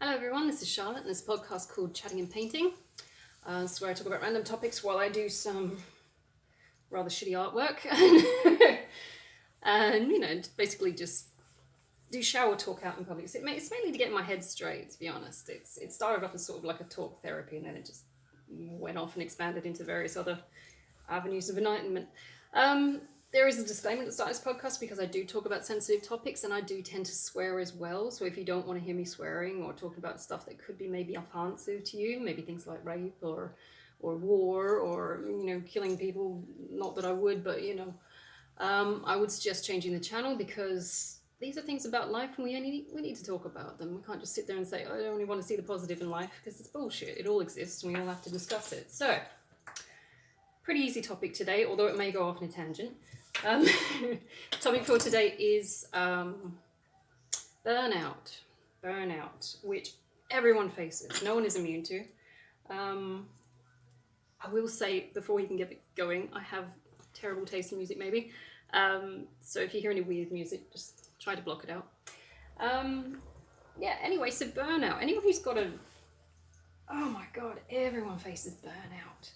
Hello everyone, this is Charlotte and this podcast called Chatting and Painting. It's where I talk about random topics while I do some rather shitty artwork and basically just do shower talk out in public. It's mainly to get my head straight, to be honest. It started off as sort of like a talk therapy and then it just went off and expanded into various other avenues of enlightenment. There is a disclaimer at the start of this podcast because I do talk about sensitive topics and I do tend to swear as well. So if you don't want to hear me swearing or talking about stuff that could be maybe offensive to you, maybe things like rape or war or, killing people, not that I would, but, I would suggest changing the channel because these are things about life and we need to talk about them. We can't just sit there and say, I only want to see the positive in life because it's bullshit. It all exists and we all have to discuss it. So, pretty easy topic today, although it may go off on a tangent. Topic for today is burnout, which everyone faces. No one is immune to. I will say, before we can get it going, I have terrible taste in music maybe. So if you hear any weird music, just try to block it out. Anyway, so burnout. Anyone who's got oh my god, everyone faces burnout.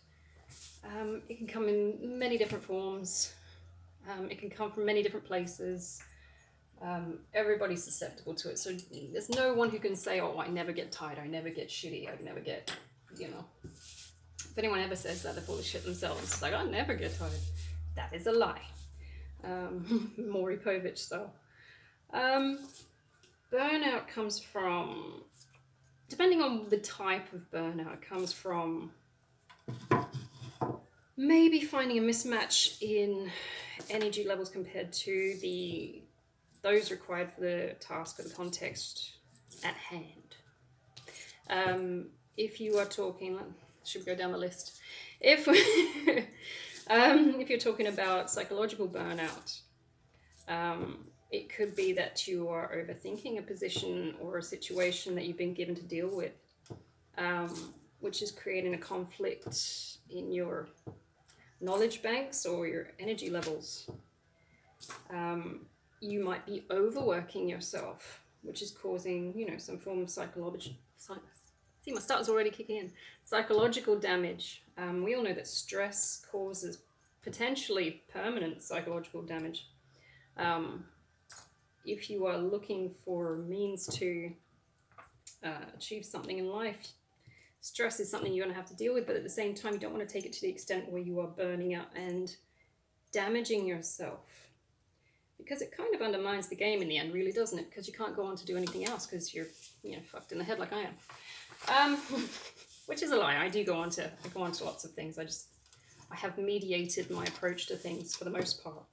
It can come in many different forms. It can come from many different places. Everybody's susceptible to it. So there's no one who can say, oh, I never get tired, I never get shitty, I never get, If anyone ever says that, they're full of shit themselves. It's like, I never get tired. That is a lie. Maury Povich style. Burnout comes from, depending on the type of burnout, it comes from maybe finding a mismatch in energy levels compared to those required for the task or the context at hand. If you are talking, should we go down the list? If you're talking about psychological burnout, it could be that you are overthinking a position or a situation that you've been given to deal with, which is creating a conflict in your knowledge banks or your energy levels. You might be overworking yourself, which is causing, some form of psychological. See, my start's already kicking in. Psychological damage. We all know that stress causes potentially permanent psychological damage. If you are looking for means to achieve something in life, stress is something you're going to have to deal with, but at the same time, you don't want to take it to the extent where you are burning out and damaging yourself. Because it kind of undermines the game in the end, really, doesn't it? Because you can't go on to do anything else because you're, fucked in the head like I am. Which is a lie. I go on to lots of things. I have mediated my approach to things for the most part.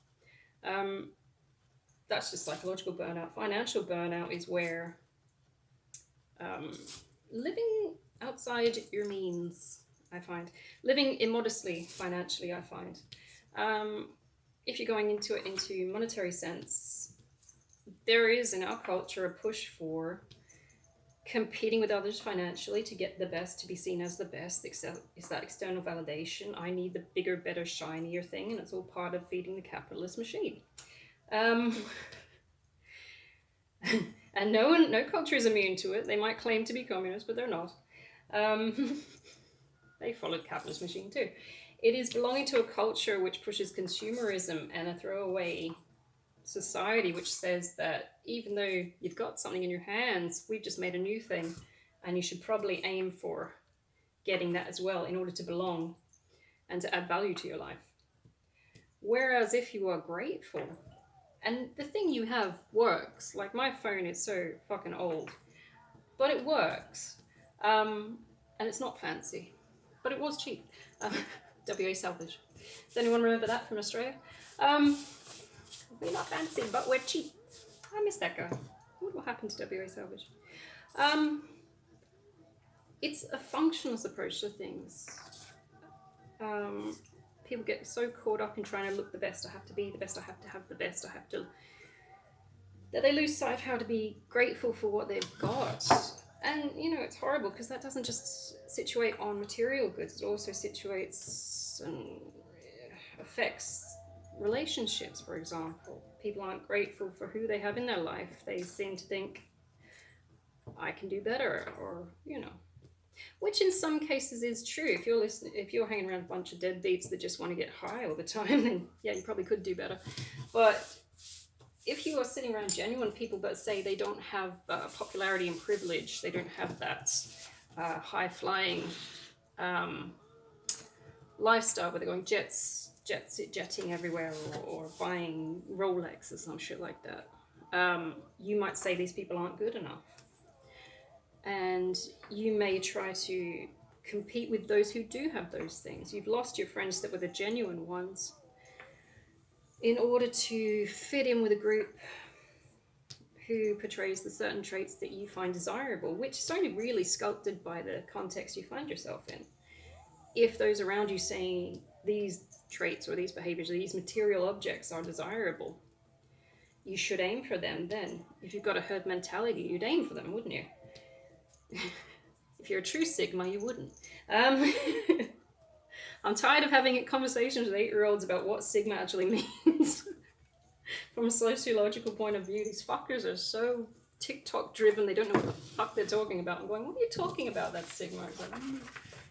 That's just psychological burnout. Financial burnout is where living outside your means, I find. Living immodestly financially, I find. If you're going into it into monetary sense, there is in our culture a push for competing with others financially to get the best, to be seen as the best. It's that external validation. I need the bigger, better, shinier thing, and it's all part of feeding the capitalist machine. And no culture is immune to it. They might claim to be communist, but they're not. They follow the capitalist machine too. It is belonging to a culture which pushes consumerism and a throwaway society which says that even though you've got something in your hands, we've just made a new thing and you should probably aim for getting that as well in order to belong and to add value to your life. Whereas if you are grateful and the thing you have works, like my phone is so fucking old, but it works. And it's not fancy, but it was cheap. WA Salvage. Does anyone remember that from Australia? We're not fancy, but we're cheap. I miss that guy. I wonder what happened to WA Salvage. It's a functionalist approach to things. People get so caught up in trying to look the best. I have to be the best. I have to have the best. That they lose sight of how to be grateful for what they've got. And, it's horrible because that doesn't just situate on material goods. It also situates and affects relationships, for example. People aren't grateful for who they have in their life. They seem to think, I can do better, or, you know, which in some cases is true. If you're hanging around a bunch of deadbeats that just want to get high all the time, then yeah, you probably could do better. But if you are sitting around genuine people but say they don't have popularity and privilege, they don't have that high flying um, lifestyle where they're going jetting everywhere, or buying Rolex or some shit like that, you might say these people aren't good enough. And you may try to compete with those who do have those things. You've lost your friends that were the genuine ones in order to fit in with a group who portrays the certain traits that you find desirable, which is only really sculpted by the context you find yourself in. If those around you say these traits or these behaviors or these material objects are desirable, you should aim for them then. If you've got a herd mentality, you'd aim for them, wouldn't you? If you're a true Sigma, you wouldn't. I'm tired of having conversations with 8-year-olds about what Sigma actually means. From a sociological point of view, these fuckers are so TikTok driven, they don't know what the fuck they're talking about. I'm going, what are you talking about, that Sigma? It's like,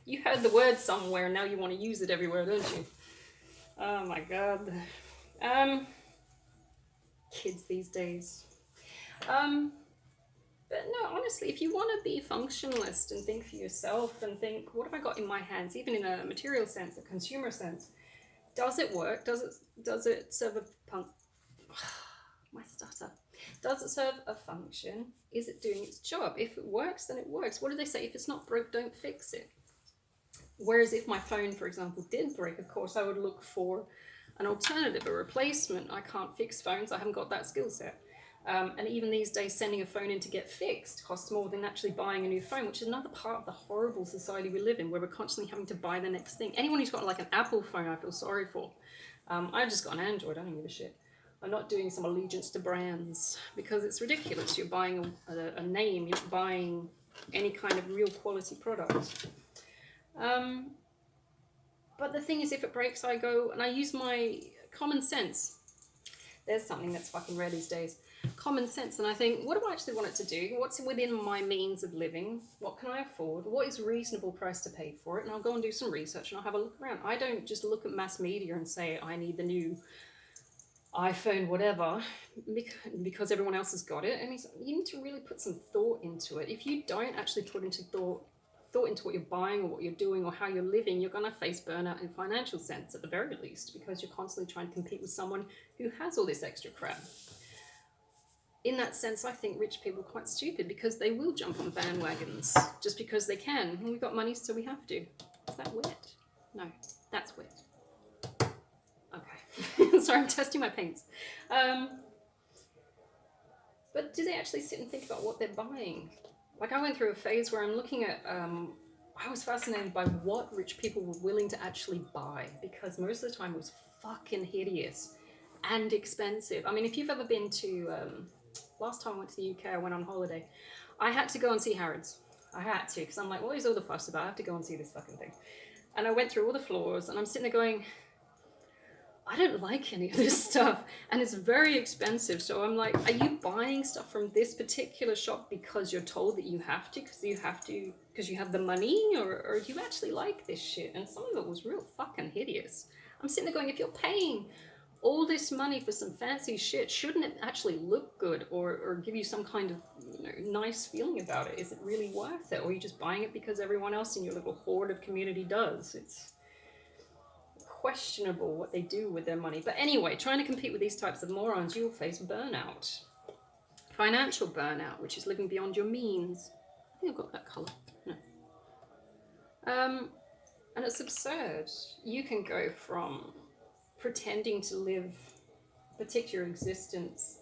you heard the word somewhere, now you want to use it everywhere, don't you? Oh my god. Kids these days. But no, honestly, if you want to be functionalist and think for yourself and think, what have I got in my hands, even in a material sense, a consumer sense, does it work? Does it serve a my stutter. Does it serve a function? Is it doing its job? If it works, then it works. What do they say? If it's not broke, don't fix it. Whereas if my phone, for example, did break, of course, I would look for an alternative, a replacement. I can't fix phones. I haven't got that skill set. And even these days, sending a phone in to get fixed costs more than actually buying a new phone, which is another part of the horrible society we live in, where we're constantly having to buy the next thing. Anyone who's got like an Apple phone, I feel sorry for. I just got an Android. I don't give a shit. I'm not doing some allegiance to brands because it's ridiculous. You're buying a name. You're not buying any kind of real quality product. But the thing is, if it breaks, I go and I use my common sense. There's something that's fucking rare these days. Common sense. And I think, what do I actually want it to do? What's within my means of living? What can I afford? What is reasonable price to pay for it? And I'll go and do some research and I'll have a look around. I don't just look at mass media and say, I need the new iPhone, whatever, because everyone else has got it. I mean, you need to really put some thought into it. If you don't actually put into thought into what you're buying or what you're doing or how you're living, you're going to face burnout in financial sense at the very least, because you're constantly trying to compete with someone who has all this extra crap. In that sense, I think rich people are quite stupid because they will jump on bandwagons just because they can. And we've got money, so we have to. Is that wet? No, that's wet. Okay. Sorry, I'm testing my paints. But do they actually sit and think about what they're buying? Like, I went through a phase where I'm looking at, I was fascinated by what rich people were willing to actually buy, because most of the time it was fucking hideous and expensive. I mean, if you've ever been to, last time I went to the UK, I went on holiday. I had to go and see Harrods. I had to, because I'm like, what is all the fuss about? I have to go and see this fucking thing. And I went through all the floors, and I'm sitting there going, I don't like any of this stuff, and it's very expensive. So I'm like, are you buying stuff from this particular shop because you're told that you have to, because you have the money, or do you actually like this shit? And some of it was real fucking hideous. I'm sitting there going, if you're paying all this money for some fancy shit, shouldn't it actually look good or give you some kind of, nice feeling about it? Is it really worth it? Or are you just buying it because everyone else in your little horde of community does? It's questionable what they do with their money. But anyway, trying to compete with these types of morons, you'll face burnout. Financial burnout, which is living beyond your means. I think I've got that colour. No. And it's absurd. You can go from pretending to live a particular existence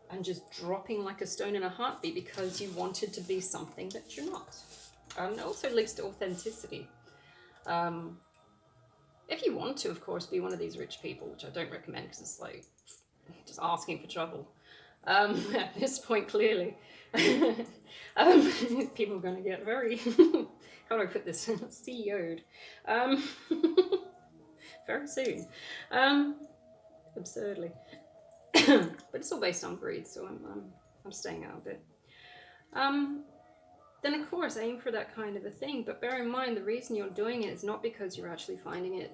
and just dropping like a stone in a heartbeat because you wanted to be something that you're not. It also leads to authenticity. If you want to, of course, be one of these rich people, which I don't recommend because it's like just asking for trouble. At this point, clearly, people are going to get very, how do I put this, CEO'd very soon, absurdly. But it's all based on greed, so I'm staying out of it. then of course aim for that kind of a thing. But bear in mind, the reason you're doing it is not because you're actually finding it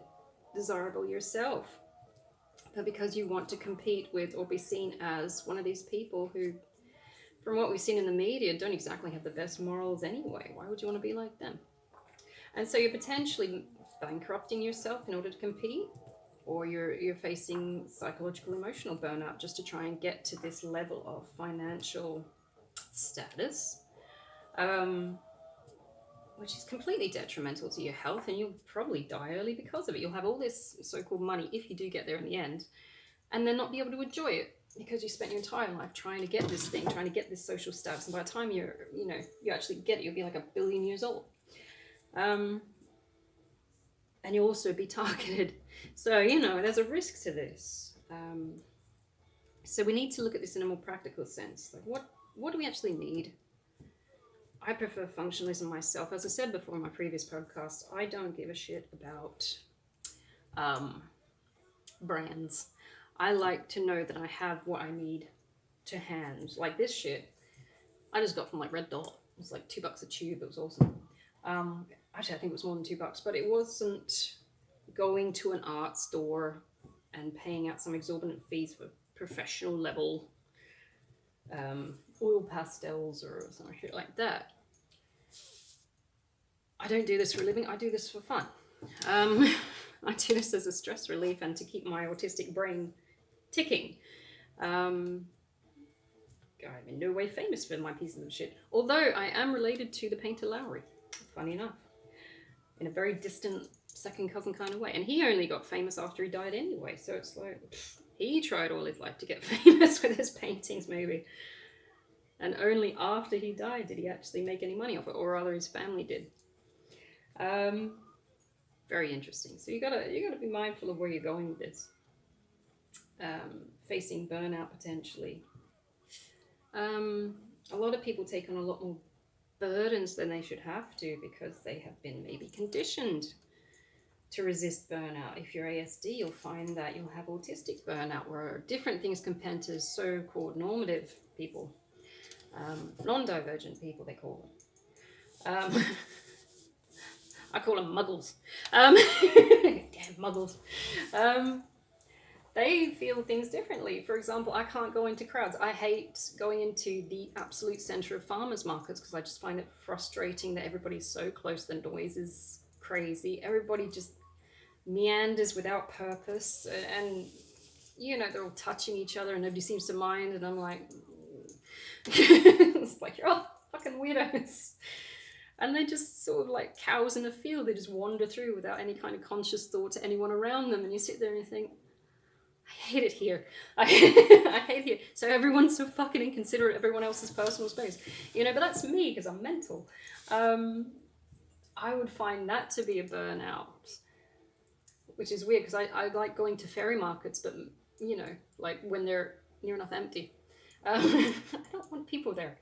desirable yourself, but because you want to compete with or be seen as one of these people who, from what we've seen in the media, don't exactly have the best morals anyway. Why would you want to be like them? And so you're potentially bankrupting yourself in order to compete, or you're facing psychological emotional burnout just to try and get to this level of financial status, which is completely detrimental to your health, and you'll probably die early because of it. You'll have all this so-called money, if you do get there in the end, and then not be able to enjoy it because you spent your entire life trying to get this thing, trying to get this social status, and by the time you actually get it, you'll be like 1,000,000,000 years old. And you'll also be targeted. So, there's a risk to this. So we need to look at this in a more practical sense. Like, what do we actually need? I prefer functionalism myself. As I said before in my previous podcast, I don't give a shit about brands. I like to know that I have what I need to hand. Like this shit, I just got from like Red Dot. It was like $2 a tube. It was awesome. Actually, I think it was more than $2, but it wasn't going to an art store and paying out some exorbitant fees for professional level oil pastels or some shit like that. I don't do this for a living. I do this for fun. I do this as a stress relief and to keep my autistic brain ticking. I'm in no way famous for my pieces of shit, although I am related to the painter Lowry, funny enough, in a very distant second cousin kind of way. And he only got famous after he died anyway, so it's like, he tried all his life to get famous with his paintings maybe. And only after he died did he actually make any money off it, or rather his family did. Very interesting. So you gotta be mindful of where you're going with this. Facing burnout potentially. A lot of people take on a lot more burdens than they should have to because they have been maybe conditioned to resist burnout. If you're ASD, you'll find that you'll have autistic burnout, where different things compared to so-called normative people. Non-divergent people, they call them. I call them muggles. Damn muggles. They feel things differently. For example, I can't go into crowds. I hate going into the absolute center of farmers markets because I just find it frustrating that everybody's so close. The noise is crazy. Everybody just meanders without purpose, and they're all touching each other and nobody seems to mind, and I'm like, it's like, you're all fucking weirdos. And they're just sort of like cows in a field. They just wander through without any kind of conscious thought to anyone around them. And you sit there and you think, I hate it here. I hate it here. So everyone's so fucking inconsiderate of everyone else's personal space. But that's me because I'm mental. I would find that to be a burnout, which is weird because I like going to ferry markets, but, like when they're near enough empty. I don't want people there.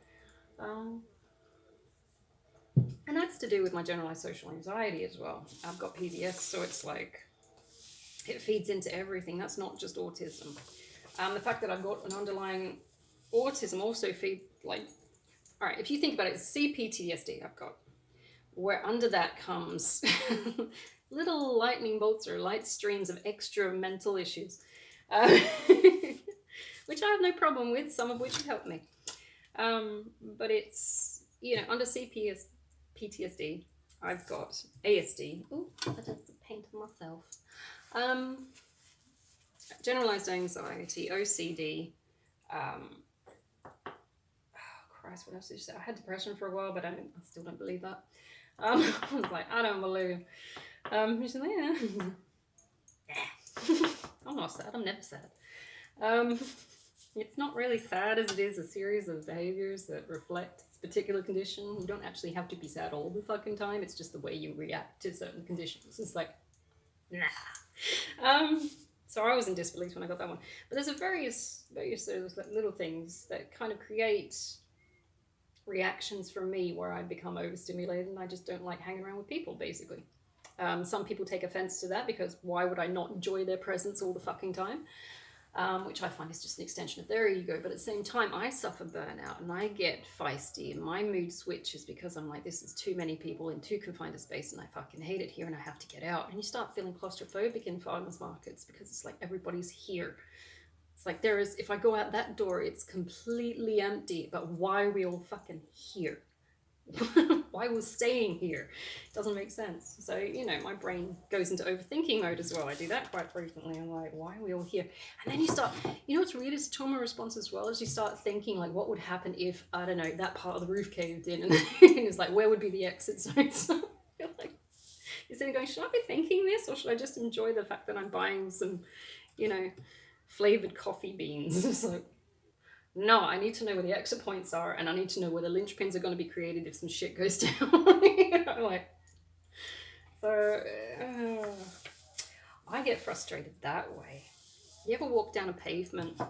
And that's to do with my generalized social anxiety as well. I've got PDS, so it's like, it feeds into everything. That's not just autism. The fact that I've got an underlying autism also feeds, like, all right, if you think about it, it's CPTSD I've got, where under that comes little lightning bolts or light streams of extra mental issues, which I have no problem with, some of which have helped me. But it's, under PTSD, I've got ASD. Oh, I just painted myself. Generalized anxiety, OCD. Oh Christ, what else did you say? I had depression for a while, but I still don't believe that. I was like, I don't believe. She's like, yeah. I'm not sad. I'm never sad. It's not really sad as it is a series of behaviors that reflect this particular condition. You don't actually have to be sad all the fucking time. It's just the way you react to certain conditions. It's like, nah. So I was in disbelief when I got that one. But there's various little things that kind of create reactions from me where I become overstimulated and I just don't like hanging around with people, basically. Some people take offense to that because why would I not enjoy their presence all the fucking time? which I find is just an extension of their ego. But at the same time, I suffer burnout and I get feisty and my mood switches because I'm like, this is too many people in too confined a space and I fucking hate it here and I have to get out. And you start feeling claustrophobic in farmers markets because it's like everybody's here. It's like if I go out that door, it's completely empty. But why are we all fucking here? Why we're staying here? Doesn't make sense. So, my brain goes into overthinking mode as well. I do that quite frequently. I'm like, why are we all here? And then you start, what's weird is trauma response as well, is you start thinking like, what would happen if, I don't know, that part of the roof caved in, and it's like, where would be the exit zone? So you're like, instead of going, should I be thinking this, or should I just enjoy the fact that I'm buying some, flavored coffee beans? It's like, no, I need to know where the exit points are, and I need to know where the linchpins are going to be created if some shit goes down. I get frustrated that way. You ever walk down a pavement,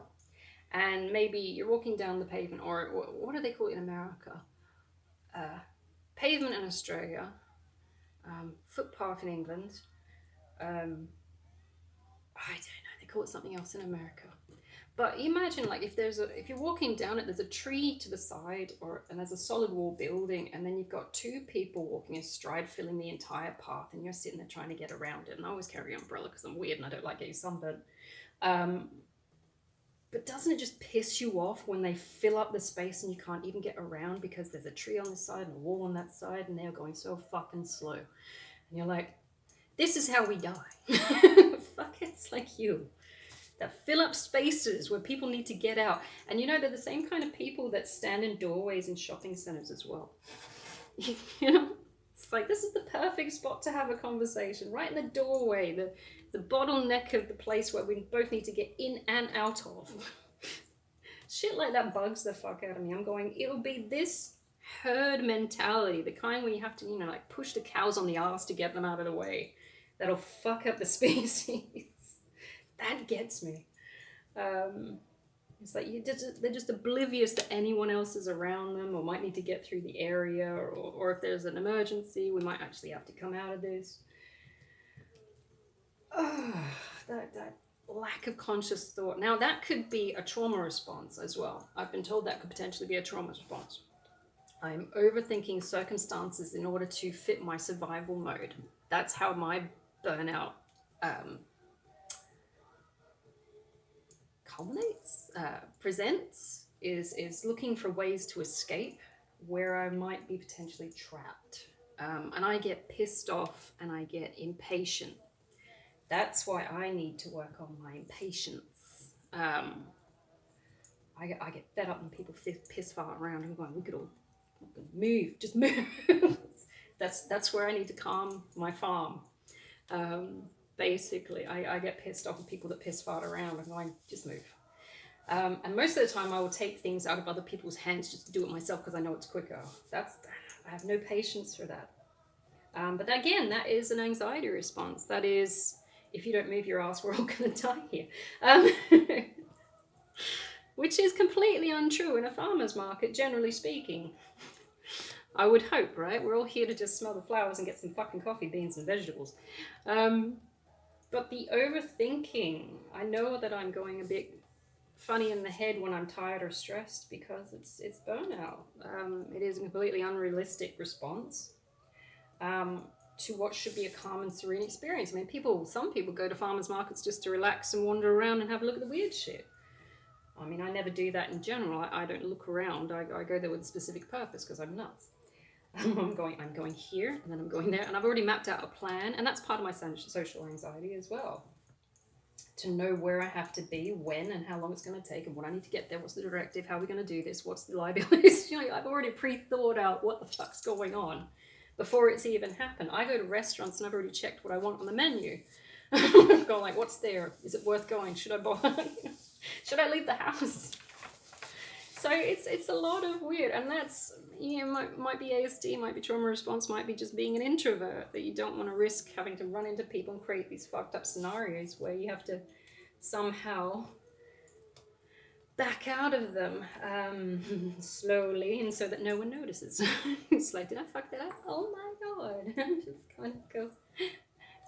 and maybe you're walking down the pavement, or what do they call it in America? Pavement in Australia, footpath in England. I don't know, they call it something else in America. But imagine, like, if you're walking down it, there's a tree to the side, and there's a solid wall building, and then you've got two people walking astride, filling the entire path, and you're sitting there trying to get around it. And I always carry an umbrella because I'm weird and I don't like getting sunburnt. But doesn't it just piss you off when they fill up the space and you can't even get around because there's a tree on this side and a wall on that side, and they're going so fucking slow? And you're like, this is how we die. Fuckheads like you that fill up spaces where people need to get out. And they're the same kind of people that stand in doorways in shopping centers as well. It's like, this is the perfect spot to have a conversation, right in the doorway, the bottleneck of the place where we both need to get in and out of. Shit like that bugs the fuck out of me. I'm going, it'll be this herd mentality, the kind where you have to, like push the cows on the arse to get them out of the way, that'll fuck up the species. That gets me. It's like they're just oblivious that anyone else is around them or might need to get through the area, or if there's an emergency, we might actually have to come out of this. That lack of conscious thought. Now, that could be a trauma response as well. I've been told that could potentially be a trauma response. I'm overthinking circumstances in order to fit my survival mode. That's how my burnout culminates, presents, is looking for ways to escape where I might be potentially trapped. And I get pissed off and I get impatient. That's why I need to work on my impatience. I get fed up when people piss fart around and going, we could all move, just move. That's where I need to calm my farm. Basically, I get pissed off with people that piss fart around and going, just move. And most of the time I will take things out of other people's hands just to do it myself because I know it's quicker. I have no patience for that. But again, that is an anxiety response. That is, if you don't move your ass, we're all going to die here. Which is completely untrue in a farmer's market, generally speaking. I would hope, right? We're all here to just smell the flowers and get some fucking coffee beans and vegetables. But the overthinking, I know that I'm going a bit funny in the head when I'm tired or stressed because it's burnout. It is a completely unrealistic response to what should be a calm and serene experience. I mean, some people go to farmers markets just to relax and wander around and have a look at the weird shit. I mean, I never do that in general. I don't look around. I go there with a specific purpose because I'm nuts. I'm going here, and then I'm going there, and I've already mapped out a plan, and that's part of my social anxiety as well. To know where I have to be, when, and how long it's going to take, and when I need to get there, what's the directive, how are we going to do this, what's the liabilities. I've already pre-thought out what the fuck's going on before it's even happened. I go to restaurants, and I've already checked what I want on the menu. I'm going like, what's there? Is it worth going? Should I buy? Should I leave the house? So it's a lot of weird, and that's, might be ASD, might be trauma response, might be just being an introvert, that you don't want to risk having to run into people and create these fucked up scenarios where you have to somehow back out of them slowly, and so that no one notices. It's like, did I fuck that up? Oh my god. I'm just gonna go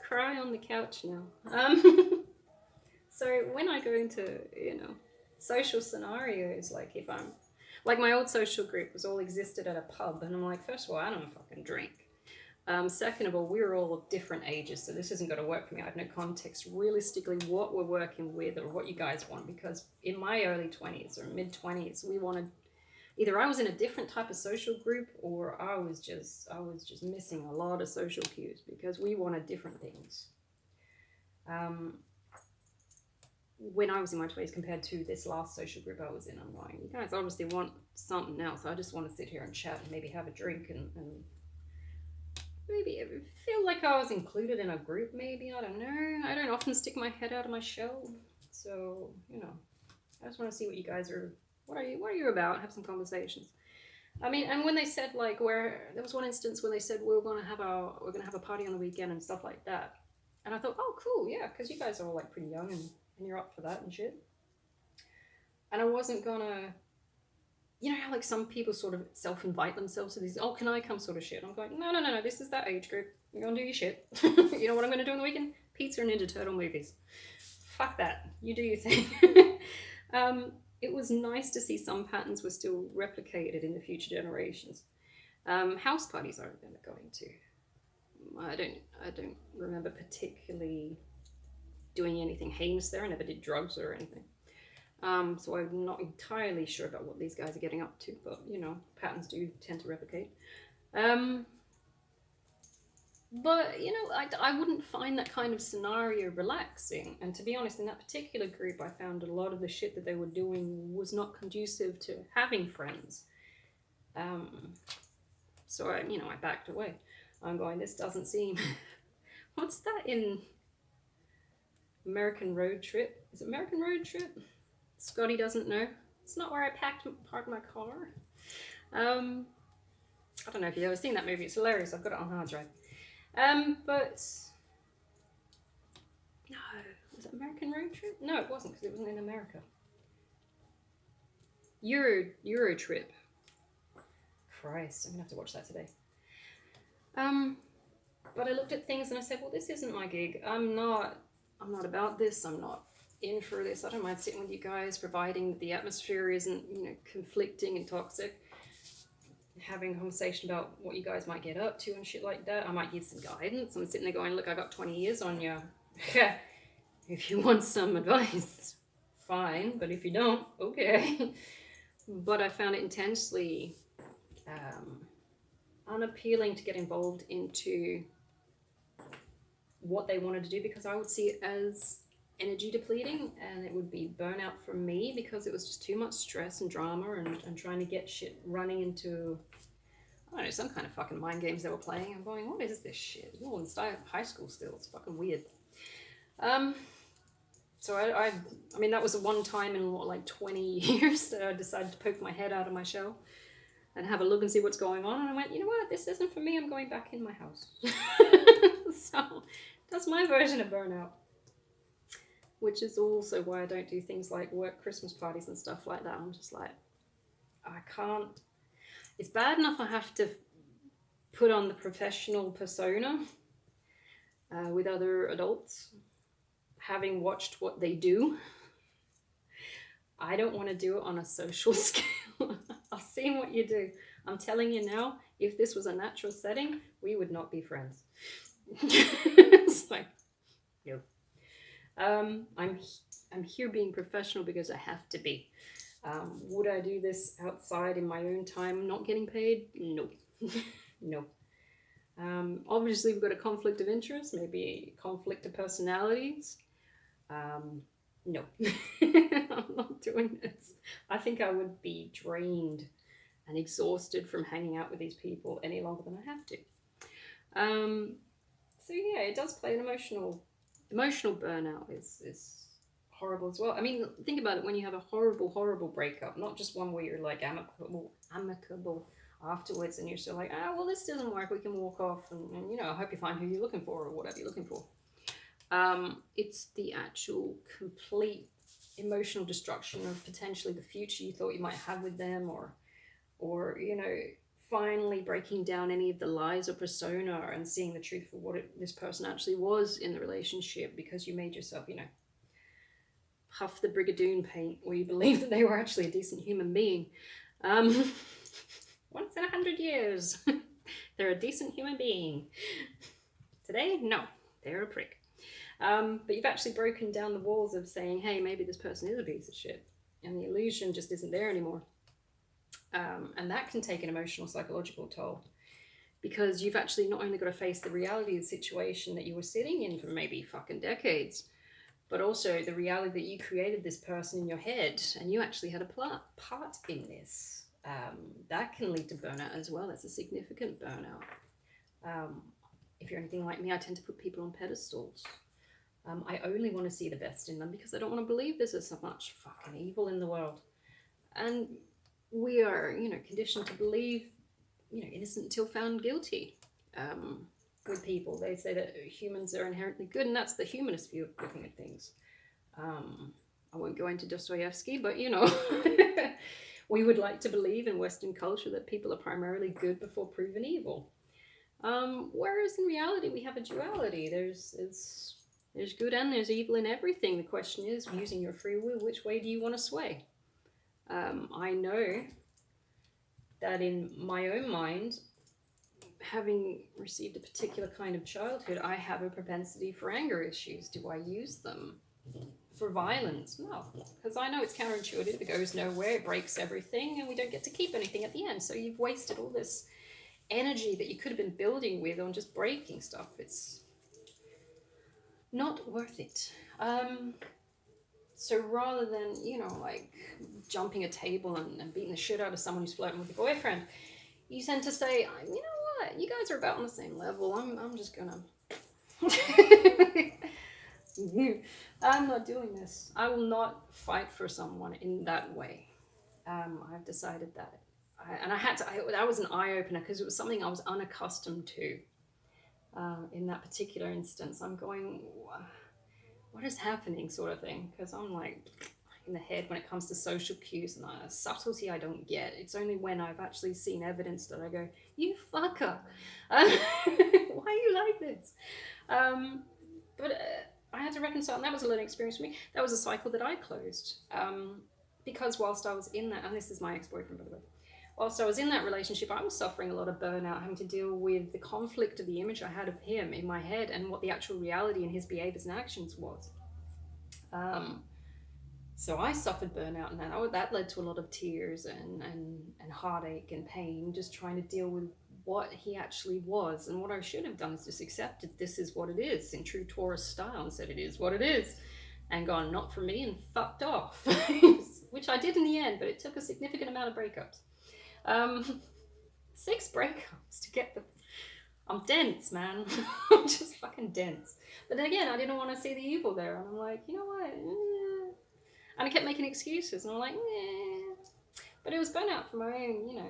cry on the couch now. So when I go into, you know, social scenarios, like if I'm, like my old social group was all existed at a pub, and I'm like, first of all, I don't fucking drink. Second of all, we're all of different ages, so this isn't going to work for me. I have no context realistically what we're working with or what you guys want, because in my early 20s or mid 20s, we wanted, either I was in a different type of social group or I was just missing a lot of social cues because we wanted different things. When I was in my 20s compared to this last social group I was in, I'm going, you guys obviously want something else. I just want to sit here and chat and maybe have a drink and maybe feel like I was included in a group, maybe. I don't know. I don't often stick my head out of my shell. So, you know, I just want to see what you guys are, what are you about? Have some conversations. I mean, and when they said, like, where there was one instance when they said we're gonna have a party on the weekend and stuff like that, and I thought, oh cool, yeah, because you guys are all like pretty young and you're up for that and shit. And I wasn't gonna, you know how like some people sort of self-invite themselves to these, oh can I come sort of shit. I'm going, no, this is that age group. You're gonna do your shit. You know what I'm gonna do on the weekend? Pizza and Ninja Turtle movies. Fuck that. You do your thing. It was nice to see some patterns were still replicated in the future generations. House parties I remember going to. I don't remember particularly doing anything heinous there. I never did drugs or anything. So I'm not entirely sure about what these guys are getting up to, but you know, patterns do tend to replicate. But you know, I wouldn't find that kind of scenario relaxing. And to be honest, in that particular group, I found a lot of the shit that they were doing was not conducive to having friends. So I backed away. I'm going, this doesn't seem. What's that in American Road Trip? Is it American Road Trip? Scotty doesn't know. It's not where I parked my car. I don't know if you've ever seen that movie. It's hilarious. I've got it on hard drive. But no, was it American Road Trip? No, it wasn't, because it wasn't in America. Euro Trip. Christ, I'm gonna have to watch that today. But I looked at things and I said, well, this isn't my gig. I'm not about this. I'm not in for this. I don't mind sitting with you guys, providing the atmosphere isn't, you know, conflicting and toxic. Having a conversation about what you guys might get up to and shit like that. I might give some guidance. I'm sitting there going, look, I got 20 years on you. If you want some advice, fine. But if you don't, okay. But I found it intensely unappealing to get involved into what they wanted to do, because I would see it as energy depleting, and it would be burnout for me because it was just too much stress and drama and trying to get shit running into, I don't know, some kind of fucking mind games they were playing. I'm going, what is this shit? You're in high school still. It's fucking weird. So I mean, that was the one time in like 20 years that I decided to poke my head out of my shell and have a look and see what's going on. And I went, you know what? This isn't for me. I'm going back in my house. So that's my version of burnout. Which is also why I don't do things like work Christmas parties and stuff like that. I'm just like, I can't. It's bad enough I have to put on the professional persona with other adults, having watched what they do. I don't want to do it on a social scale. I've seen what you do. I'm telling you now, if this was a natural setting, we would not be friends. It's like, no. I'm here being professional because I have to be. Would I do this outside in my own time, not getting paid? No. No. Obviously, we've got a conflict of interest, maybe a conflict of personalities. No. I'm not doing this. I think I would be drained and exhausted from hanging out with these people any longer than I have to. So yeah, it does play an emotional burnout is horrible as well. I mean, think about it, when you have a horrible breakup, not just one where you're like amicable afterwards and you're still like, well, this doesn't work, we can walk off and you know, I hope you find who you're looking for or whatever you're looking for. It's the actual complete emotional destruction of potentially the future you thought you might have with them, or you know, finally breaking down any of the lies or persona and seeing the truth for what this person actually was in the relationship, because you made yourself, you know, huff the Brigadoon paint, or you believe that they were actually a decent human being. Once in 100 years, they're a decent human being. Today, no, they're a prick. But you've actually broken down the walls of saying, hey, maybe this person is a piece of shit, and the illusion just isn't there anymore. And that can take an emotional, psychological toll, because you've actually not only got to face the reality of the situation that you were sitting in for maybe fucking decades, but also the reality that you created this person in your head, and you actually had a part in this. That can lead to burnout as well. That's a significant burnout. If you're anything like me, I tend to put people on pedestals. I only want to see the best in them because I don't want to believe there's so much fucking evil in the world. And we are, conditioned to believe, innocent until found guilty. With people, they say that humans are inherently good, and that's the humanist view of looking at things. I won't go into Dostoevsky, but we would like to believe in Western culture that people are primarily good before proven evil. Whereas in reality, we have a duality. There's good and there's evil in everything. The question is, using your free will, which way do you want to sway? I know that in my own mind, having received a particular kind of childhood, I have a propensity for anger issues. Do I use them for violence? No, because I know it's counterintuitive. It goes nowhere. It breaks everything, and we don't get to keep anything at the end. So you've wasted all this energy that you could have been building with on just breaking stuff. It's not worth it. So rather than, jumping a table and beating the shit out of someone who's flirting with your boyfriend, you tend to say, you know what, you guys are about on the same level. I'm just gonna... I'm not doing this. I will not fight for someone in that way. I've decided that. That was an eye-opener, because it was something I was unaccustomed to. In that particular instance, I'm going, what is happening, sort of thing, because I'm like in the head when it comes to social cues and subtlety I don't get. It's only when I've actually seen evidence that I go, you fucker, why are you like this? But I had to reconcile, and that was a learning experience for me. That was a cycle that I closed, because whilst I was in that, and this is my ex-boyfriend, by the way, whilst I was in that relationship, I was suffering a lot of burnout, having to deal with the conflict of the image I had of him in my head and what the actual reality in his behaviors and actions was. So I suffered burnout, and that led to a lot of tears and heartache and pain, just trying to deal with what he actually was. And what I should have done is just accepted this is what it is in true Taurus style, and said it is what it is, and gone, not for me, and fucked off. Which I did in the end, but it took a significant amount of breakups. 6 breakups to get the... I'm dense, man. I'm just fucking dense. But then again, I didn't want to see the evil there. And I'm like, you know what? And I kept making excuses. And I'm like, But it was burnout from my own,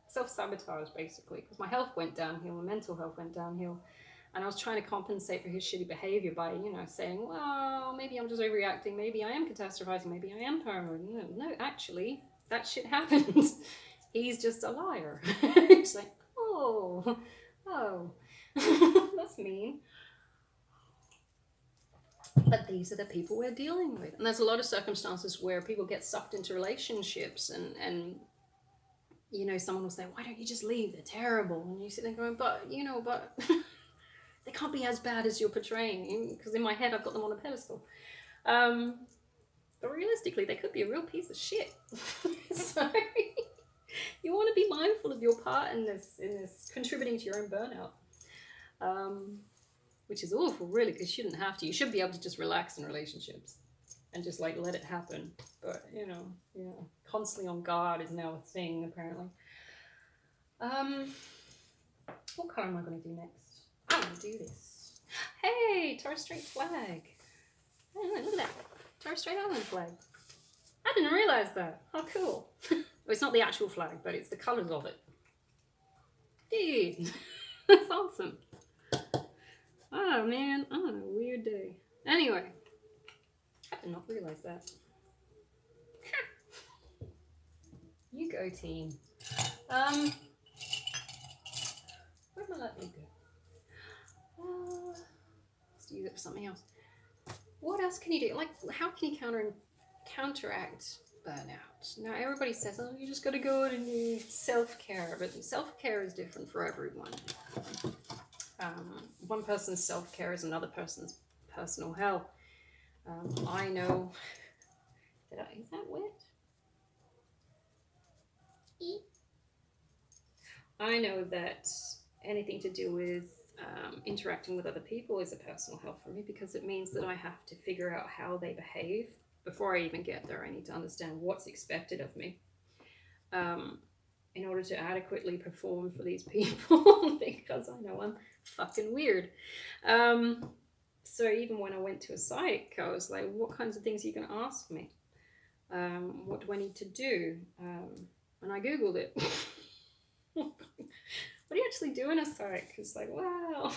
self-sabotage, basically. Because my health went downhill, my mental health went downhill. And I was trying to compensate for his shitty behavior by, saying, well, maybe I'm just overreacting. Maybe I am catastrophizing. Maybe I am paranoid. No, actually, that shit happens. He's just a liar. It's like, oh, that's mean. But these are the people we're dealing with. And there's a lot of circumstances where people get sucked into relationships and someone will say, why don't you just leave? They're terrible. And you sit there going, but they can't be as bad as you're portraying. Because in my head, I've got them on a pedestal. But realistically, they could be a real piece of shit. So you want to be mindful of your part in this contributing to your own burnout. Which is awful, really, because you shouldn't have to. You should be able to just relax in relationships and just let it happen. But, constantly on guard is now a thing, apparently. What colour am I going to do next? I'm going to do this. Hey, Torres Strait flag. Oh, look at that. Torres Strait Island flag. I didn't realise that. Oh, cool. Well, it's not the actual flag, but it's the colours of it. Dude, that's awesome. Oh man, I'm on a weird day. Anyway, I did not realise that. You go, team. Where am I letting you go? Let's use it for something else. what else can you do? Like, how can you counteract burnout? Now, everybody says, oh, you just got to go out and do self-care, but self-care is different for everyone. One person's self-care is another person's personal hell. I know that is that wet? I know that anything to do with interacting with other people is a personal hell for me, because it means that I have to figure out how they behave before I even get there. I need to understand what's expected of me in order to adequately perform for these people, because I know I'm fucking weird. So even when I went to a psych, I was like, what kinds of things are you going to ask me? What do I need to do? And I Googled it. What do you actually do in a psych? It's like, wow.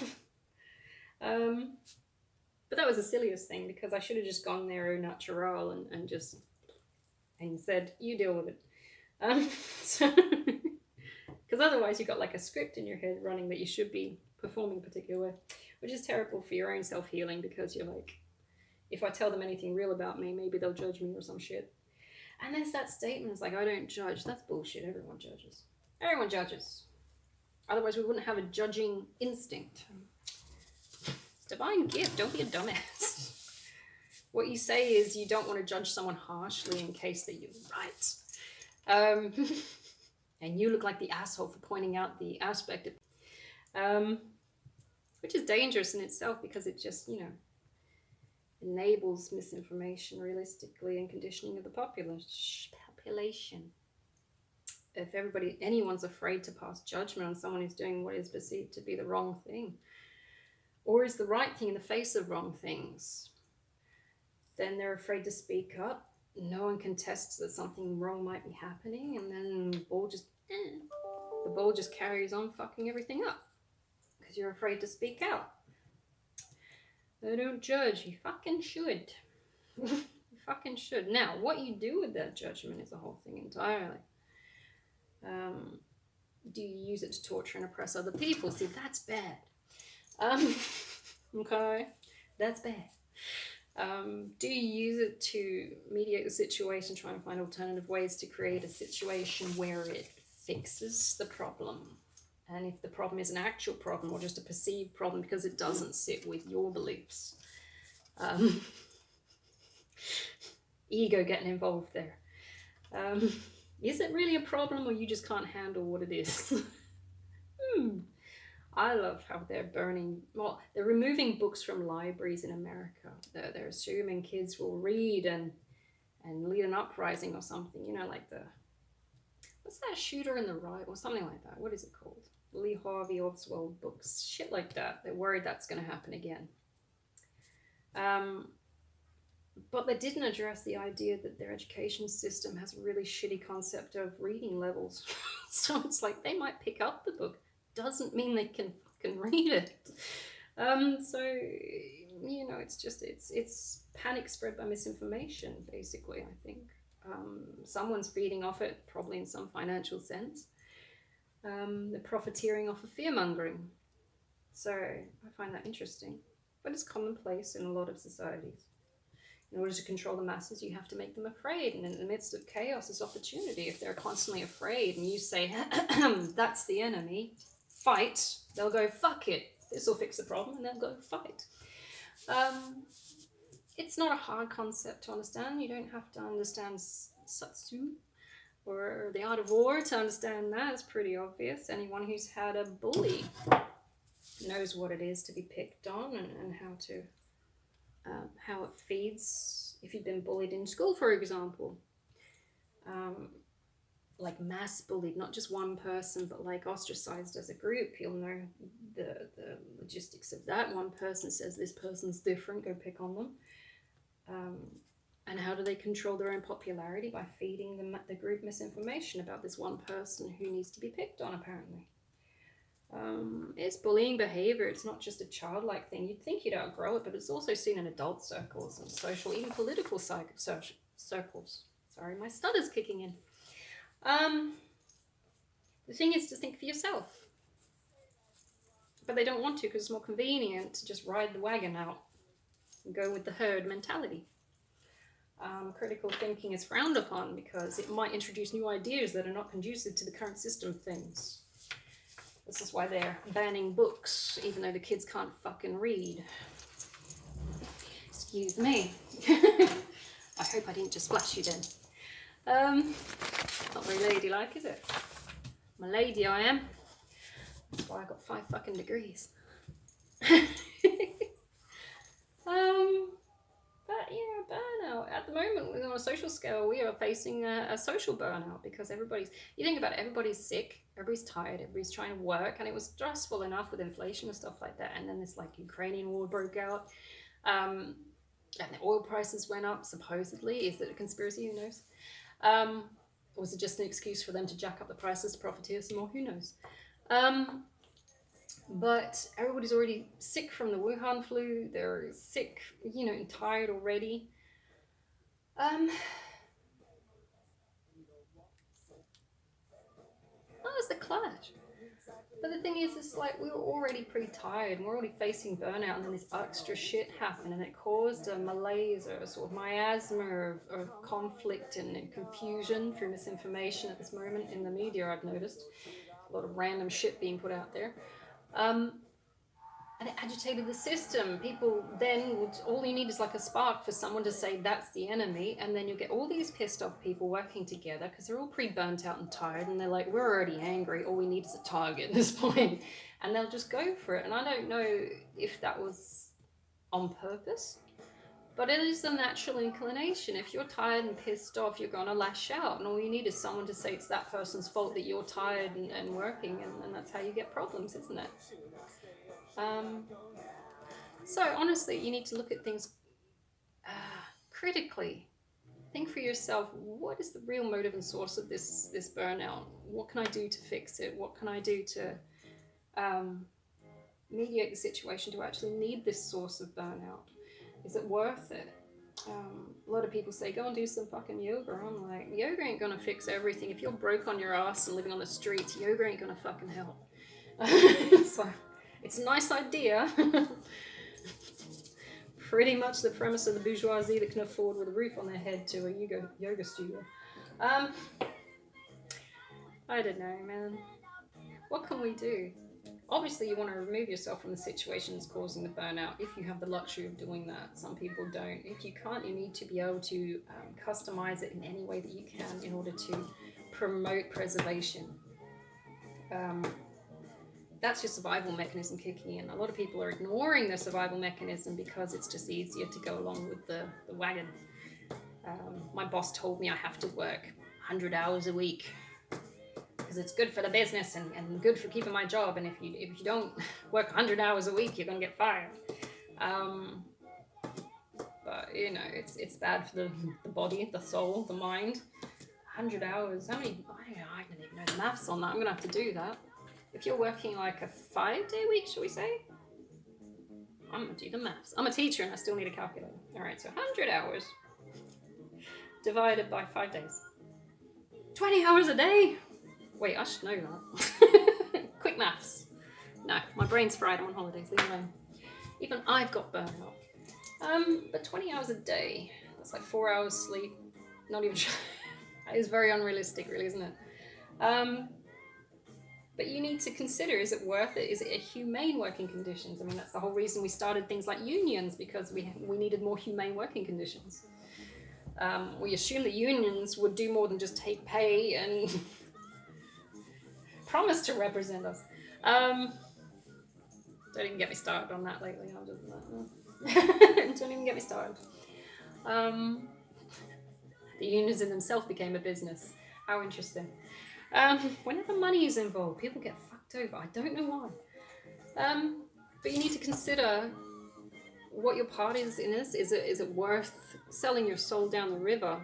But that was the silliest thing, because I should have just gone there au natural and just said, you deal with it. Because otherwise you've got like a script in your head running that you should be performing a particular way, which is terrible for your own self-healing, because you're like, if I tell them anything real about me, maybe they'll judge me or some shit. And there's that statement, it's like, I don't judge. That's bullshit. Everyone judges. Everyone judges. Otherwise we wouldn't have a judging instinct. It's a divine gift. Don't be a dumbass. What you say is you don't want to judge someone harshly in case that you're right. And you look like the asshole for pointing out the aspect of, which is dangerous in itself, because it just, enables misinformation realistically and conditioning of the population. If anyone's afraid to pass judgment on someone who's doing what is perceived to be the wrong thing, or is the right thing in the face of wrong things, then they're afraid to speak up. No one contests that something wrong might be happening, and then the ball just carries on fucking everything up, because you're afraid to speak out. They don't judge. You fucking should. You fucking should. Now, what you do with that judgment is a whole thing entirely. Do you use it to torture and oppress other people? See, that's bad. Okay, that's bad. Do you use it to mediate the situation, trying to find alternative ways to create a situation where it fixes the problem? And if the problem is an actual problem or just a perceived problem because it doesn't sit with your beliefs. Ego getting involved there. Is it really a problem, or you just can't handle what it is? I love how they're removing books from libraries in America. They're assuming kids will read and lead an uprising or something. Like what's that, Shooter in the Right, or something like that? What is it called? Lee Harvey Oswald books, shit like that. They're worried that's going to happen again. But they didn't address the idea that their education system has a really shitty concept of reading levels. So it's like, they might pick up the book, doesn't mean they can fucking read it. So it's panic spread by misinformation, basically. I think someone's feeding off it, probably in some financial sense. They're profiteering off of fear-mongering. So I find that interesting. But it's commonplace in a lot of societies. In order to control the masses, you have to make them afraid. And in the midst of chaos is opportunity. If they're constantly afraid and you say, that's the enemy, fight, they'll go, fuck it, this will fix the problem, and they'll go fight. It's not a hard concept to understand. You don't have to understand Satsu or the art of war to understand that. It's pretty obvious. Anyone who's had a bully knows what it is to be picked on, and how it feeds. If you've been bullied in school, for example, like mass bullied, not just one person, but like ostracized as a group, you'll know the logistics of that. One person says this person's different, go pick on them. And how do they control their own popularity? By feeding the group misinformation about this one person who needs to be picked on, apparently. It's bullying behavior. It's not just a childlike thing. You'd think you'd outgrow it, but it's also seen in adult circles and social, even political circles. Sorry, my stutter's kicking in. The thing is to think for yourself. But they don't want to, because it's more convenient to just ride the wagon out. go with the herd mentality. Critical thinking is frowned upon because it might introduce new ideas that are not conducive to the current system of things. This is why they're banning books, even though the kids can't fucking read. Excuse me. I hope I didn't just flash you then. Not very ladylike, is it? I'm a lady, I am. That's why I got 5 fucking degrees. But yeah, burnout. At the moment, on a social scale, we are facing a social burnout because you think about it, everybody's sick, everybody's tired, everybody's trying to work, and it was stressful enough with inflation and stuff like that. And then this like Ukrainian war broke out, and the oil prices went up, supposedly. Is it a conspiracy? Who knows? Or was it just an excuse for them to jack up the prices to profiteer some more? Who knows? But everybody's already sick from the Wuhan flu. They're sick, and tired already. Oh, it's the Clash. But the thing is, it's like we were already pretty tired, and we're already facing burnout, and then this extra shit happened, and it caused a malaise or a sort of miasma of conflict and confusion through misinformation at this moment in the media, I've noticed. A lot of random shit being put out there. And it agitated the system. People then all you need is like a spark for someone to say that's the enemy, and then you get all these pissed off people working together because they're all pretty burnt out and tired, and they're like, we're already angry, all we need is a target at this point, and they'll just go for it. And I don't know if that was on purpose, but it is a natural inclination. If you're tired and pissed off, you're going to lash out, and all you need is someone to say it's that person's fault that you're tired and working, and that's how you get problems, isn't it? So honestly, you need to look at things critically. Think for yourself, what is the real motive and source of this burnout? What can I do to fix it? What can I do to mediate the situation to actually need this source of burnout? Is it worth it? A lot of people say, go and do some fucking yoga. I'm like, yoga ain't gonna fix everything. If you're broke on your ass and living on the streets, yoga ain't gonna fucking help. So, it's a nice idea. Pretty much the premise of the bourgeoisie that can afford with a roof on their head to a yoga studio. I don't know, man. What can we do? Obviously, you want to remove yourself from the situations causing the burnout if you have the luxury of doing that. Some people don't. If you can't, you need to be able to customize it in any way that you can in order to promote preservation. That's your survival mechanism kicking in. A lot of people are ignoring their survival mechanism because it's just easier to go along with the wagon. My boss told me I have to work 100 hours a week because it's good for the business and good for keeping my job. And if you don't work 100 hours a week, you're going to get fired. But, it's bad for the body, the soul, the mind. 100 hours. How many? I don't even know the maths on that. I'm going to have to do that. If you're working like a 5-day week, shall we say? I'm going to do the maths. I'm a teacher and I still need a calculator. All right, so 100 hours divided by 5 days. 20 hours a day? Wait, I should know that. Quick maths. No, my brain's fried. I'm on holidays. Leave me alone. Even I've got burnout. But 20 hours a day. That's like 4 hours sleep. Not even sure. That is very unrealistic, really, isn't it? But you need to consider, is it worth it? Is it a humane working conditions? I mean, that's the whole reason we started things like unions, because we needed more humane working conditions. We assumed that unions would do more than just take pay and promise to represent us. Don't even get me started on that lately. Don't even get me started. The unions in themselves became a business. How interesting. Whenever money is involved, people get fucked over. I don't know why. But you need to consider what your part is in this. Is it worth selling your soul down the river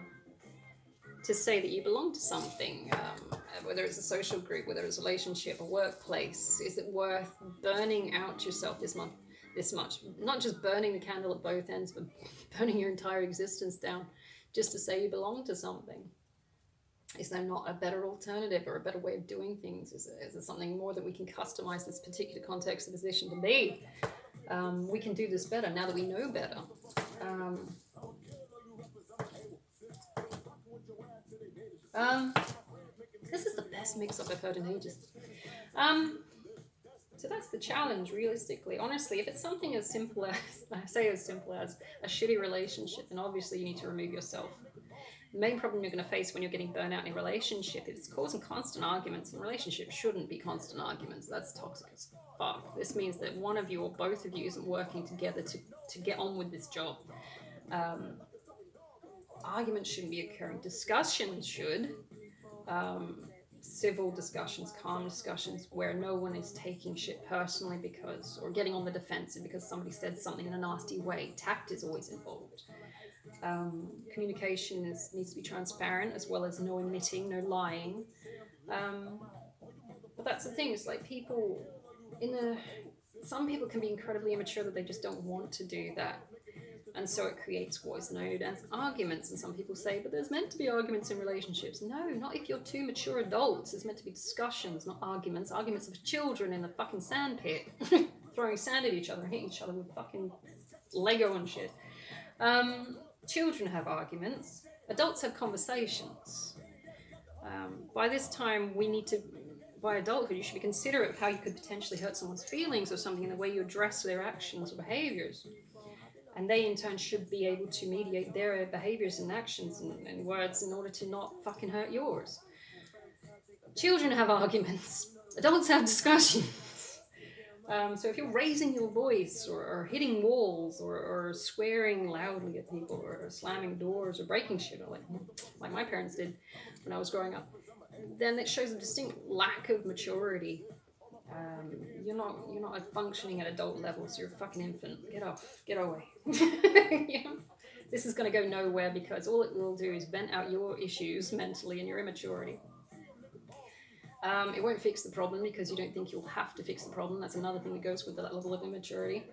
to say that you belong to something? Whether it's a social group, whether it's a relationship, a workplace, is it worth burning out yourself this much? Not just burning the candle at both ends, but burning your entire existence down just to say you belong to something. Is there not a better alternative or a better way of doing things? Is there something more that we can customize this particular context of position to be? We can do this better now that we know better. Um, um, this is the best mix-up I've heard in ages. So that's the challenge, realistically. Honestly, if it's something as simple as, I say as simple as a shitty relationship, then obviously you need to remove yourself. The main problem you're going to face when you're getting burnout in a relationship is it's causing constant arguments, and relationships shouldn't be constant arguments. That's toxic as fuck. This means that one of you or both of you isn't working together to get on with this job. Um, Arguments shouldn't be occurring. Discussions should. Civil discussions, calm discussions, where no one is taking shit personally because, or getting on the defensive because somebody said something in a nasty way. Tact is always involved. Communication needs to be transparent, as well as no omitting, no lying. But that's the thing, it's like people some people can be incredibly immature that they just don't want to do that. And so it creates what is known as arguments. And some people say, but there's meant to be arguments in relationships. No, not if you're two mature adults. There's meant to be discussions, not arguments. Arguments of children in the fucking sand pit, throwing sand at each other and hitting each other with fucking Lego and shit. Children have arguments. Adults have conversations. By this time, by adulthood, you should be considerate of how you could potentially hurt someone's feelings or something in the way you address their actions or behaviors. And they, in turn, should be able to mediate their behaviors and actions and words in order to not fucking hurt yours. Children have arguments. Adults have discussions. So if you're raising your voice or hitting walls or swearing loudly at people or slamming doors or breaking shit, or like my parents did when I was growing up, then it shows a distinct lack of maturity. You're not functioning at adult levels. You're a fucking infant. Get away. Yeah. This is going to go nowhere because all it will do is vent out your issues mentally and your immaturity. It won't fix the problem because you don't think you'll have to fix the problem. That's another thing that goes with that level of immaturity.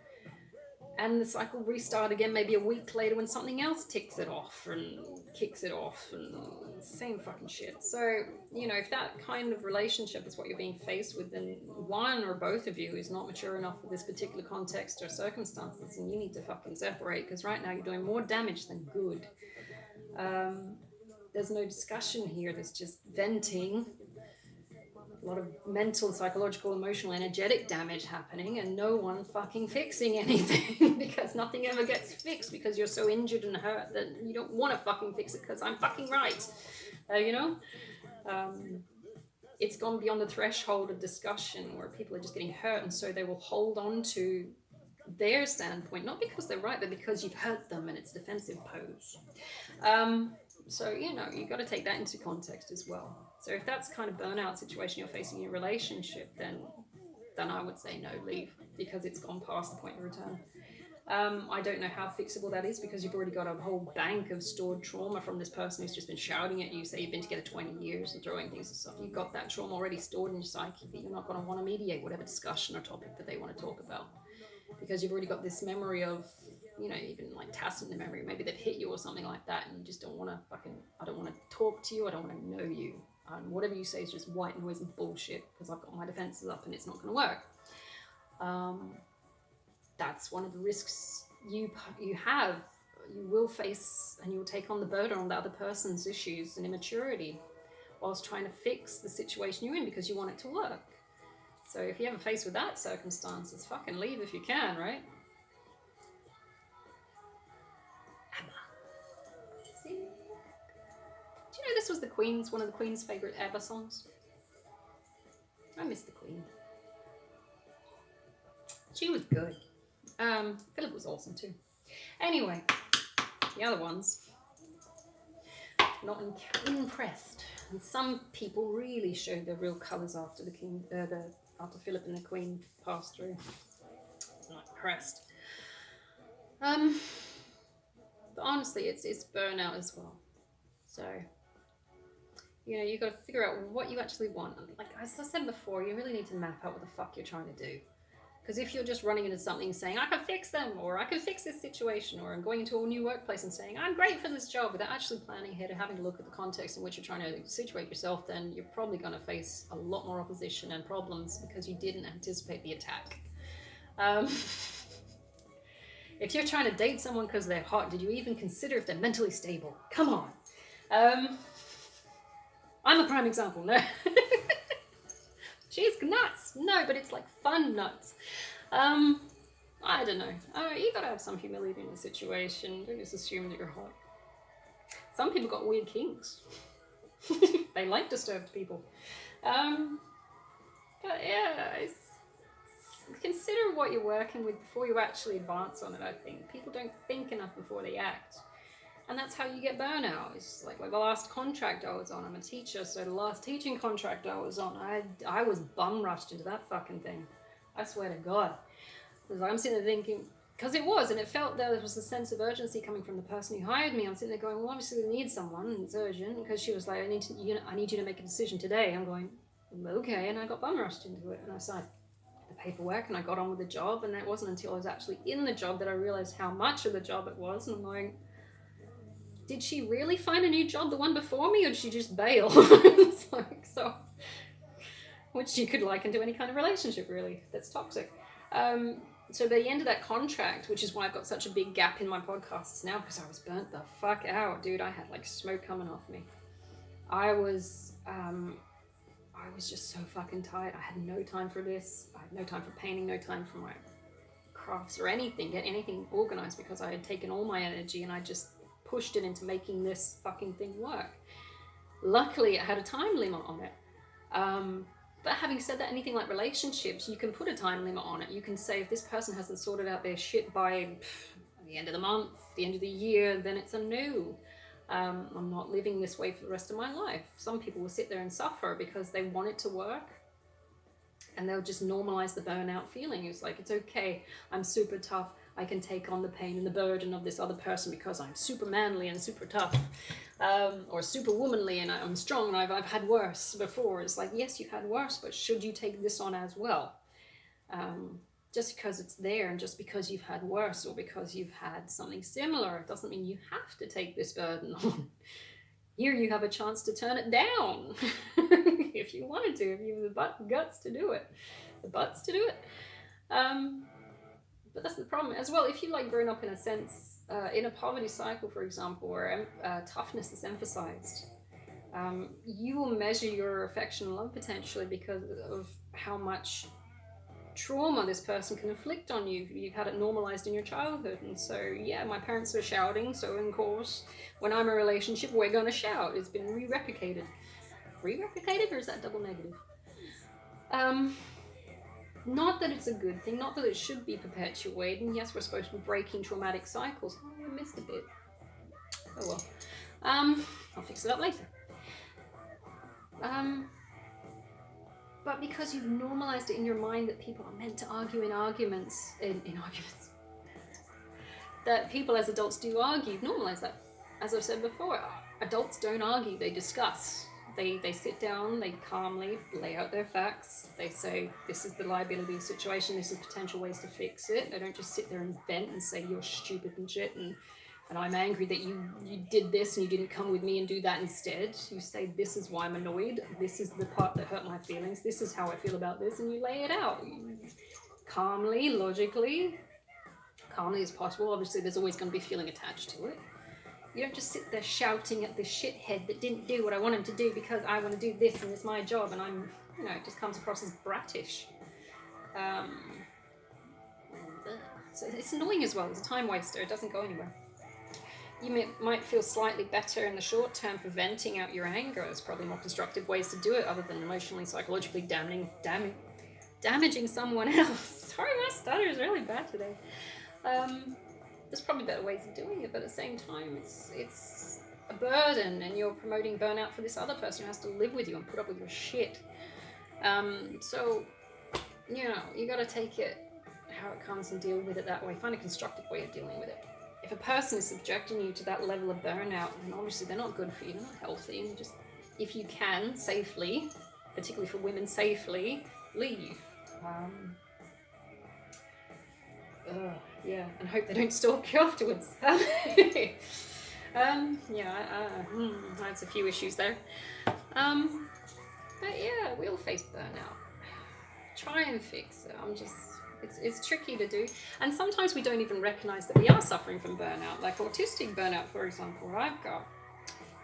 And the cycle will restart again maybe a week later when something else ticks it off and kicks it off and same fucking shit. So, if that kind of relationship is what you're being faced with, then one or both of you is not mature enough for this particular context or circumstances, and you need to fucking separate, because right now you're doing more damage than good. There's no discussion here. There's just venting. A lot of mental, psychological, emotional, energetic damage happening, and no one fucking fixing anything because nothing ever gets fixed because you're so injured and hurt that you don't want to fucking fix it because I'm fucking right. It's gone beyond the threshold of discussion where people are just getting hurt, and so they will hold on to their standpoint, not because they're right, but because you've hurt them and it's defensive pose. So, you've got to take that into context as well. So if that's kind of burnout situation you're facing in your relationship, then I would say no, leave, because it's gone past the point of return. I don't know how fixable that is because you've already got a whole bank of stored trauma from this person who's just been shouting at you. Say you've been together 20 years and throwing things and stuff. You've got that trauma already stored in your psyche that you're not going to want to mediate whatever discussion or topic that they want to talk about, because you've already got this memory of, even like tacit memory. Maybe they've hit you or something like that, and you just don't want to I don't want to talk to you. I don't want to know you. Whatever you say is just white noise and bullshit because I've got my defenses up and it's not going to work. That's one of the risks you have. You will face and you'll take on the burden on the other person's issues and immaturity whilst trying to fix the situation you're in because you want it to work. So if you're ever faced with that circumstances, fucking leave if you can, right? See? Do you know this was one of the Queen's favourite ABBA songs? I miss the Queen. She was good. Philip was awesome too. Anyway, the other ones, not impressed. And some people really showed their real colours after after Philip and the Queen passed through. Not impressed. But honestly, it's burnout as well. So, you've got to figure out what you actually want. Like as I said before, you really need to map out what the fuck you're trying to do. Because if you're just running into something saying, I can fix them, or I can fix this situation, or I'm going into a new workplace and saying, I'm great for this job, without actually planning ahead and having a look at the context in which you're trying to situate yourself, then you're probably going to face a lot more opposition and problems because you didn't anticipate the attack. If you're trying to date someone because they're hot, did you even consider if they're mentally stable? Come on. I'm a prime example. No. She's nuts. No, but it's like fun nuts. I don't know. You gotta have some humility in the situation. Don't just assume that you're hot. Some people got weird kinks. They like disturbed people. But yeah, consider what you're working with before you actually advance on it, I think. People don't think enough before they act. And that's how you get burnout. It's like the last contract I was on. I'm a teacher, so the last teaching contract I was on, I was bum rushed into that fucking thing. I swear to God. Because I'm sitting there thinking, because it was, and it felt there was a sense of urgency coming from the person who hired me. I'm sitting there going, well, obviously they need someone, and it's urgent, because she was like, I need you to make a decision today. I'm going, okay, and I got bum rushed into it, and I signed the paperwork, and I got on with the job, and it wasn't until I was actually in the job that I realized how much of the job it was, and I'm going, did she really find a new job, the one before me, or did she just bail? It's like, so, which you could liken to any kind of relationship, really, that's toxic. So by the end of that contract, which is why I've got such a big gap in my podcasts now, because I was burnt the fuck out, dude. I had like smoke coming off me. I was just so fucking tired. I had no time for this. I had no time for painting, no time for my crafts or anything, get anything organized, because I had taken all my energy and I just pushed it into making this fucking thing work. Luckily, it had a time limit on it. But having said that, anything like relationships, you can put a time limit on it. You can say if this person hasn't sorted out their shit by the end of the month, the end of the year, then it's a no. I'm not living this way for the rest of my life. Some people will sit there and suffer because they want it to work, and they'll just normalize the burnout feeling. It's like, it's okay, I'm super tough. I can take on the pain and the burden of this other person because I'm super manly and super tough, or super womanly, and I'm strong, and I've had worse before. It's like, yes, you've had worse, but should you take this on as well? Just because it's there, and just because you've had worse, or because you've had something similar, it doesn't mean you have to take this burden on. Here you have a chance to turn it down if you wanted to, if you have the guts to do it, the butts to do it. But that's the problem as well. If you like grown up in a sense, in a poverty cycle, for example, where toughness is emphasized, you will measure your affection and love potentially because of how much trauma this person can inflict on you. You've had it normalized in your childhood. And so, yeah, my parents are shouting, so of course, when I'm in a relationship, we're going to shout. It's been re-replicated. Re-replicated, or is that double negative? Not that it's a good thing, not that it should be perpetuated, and yes, we're supposed to be breaking traumatic cycles. Oh, I missed a bit. Oh well. I'll fix it up later. But because you've normalized it in your mind that people are meant to argue in arguments, that people as adults do argue, you've normalized that. As I've said before, adults don't argue, they discuss. They sit down, they calmly lay out their facts. They say, this is the liability of the situation, this is potential ways to fix it. They don't just sit there and vent and say, you're stupid and shit, and I'm angry that you did this and you didn't come with me and do that instead. You say, this is why I'm annoyed, this is the part that hurt my feelings, this is how I feel about this, and you lay it out. Calmly, logically, calmly as possible. Obviously, there's always going to be feeling attached to it. You don't just sit there shouting at this shithead that didn't do what I want him to do because I want to do this and it's my job, and I'm, it just comes across as brattish. So it's annoying as well. It's a time waster. It doesn't go anywhere. You might feel slightly better in the short term for venting out your anger. There's probably more constructive ways to do it other than emotionally, psychologically damaging someone else. Sorry, my stutter is really bad today. There's probably better ways of doing it, but at the same time, it's a burden, and you're promoting burnout for this other person who has to live with you and put up with your shit. So, you got to take it how it comes and deal with it that way. Find a constructive way of dealing with it. If a person is subjecting you to that level of burnout, then obviously they're not good for you, they're not healthy, and just, if you can, safely, particularly for women, safely, leave. Yeah, and hope they don't stalk you afterwards. I have a few issues there. But yeah, we all face burnout. Try and fix it. I'm just It's tricky to do, and sometimes we don't even recognize that we are suffering from burnout, like autistic burnout, for example. I've got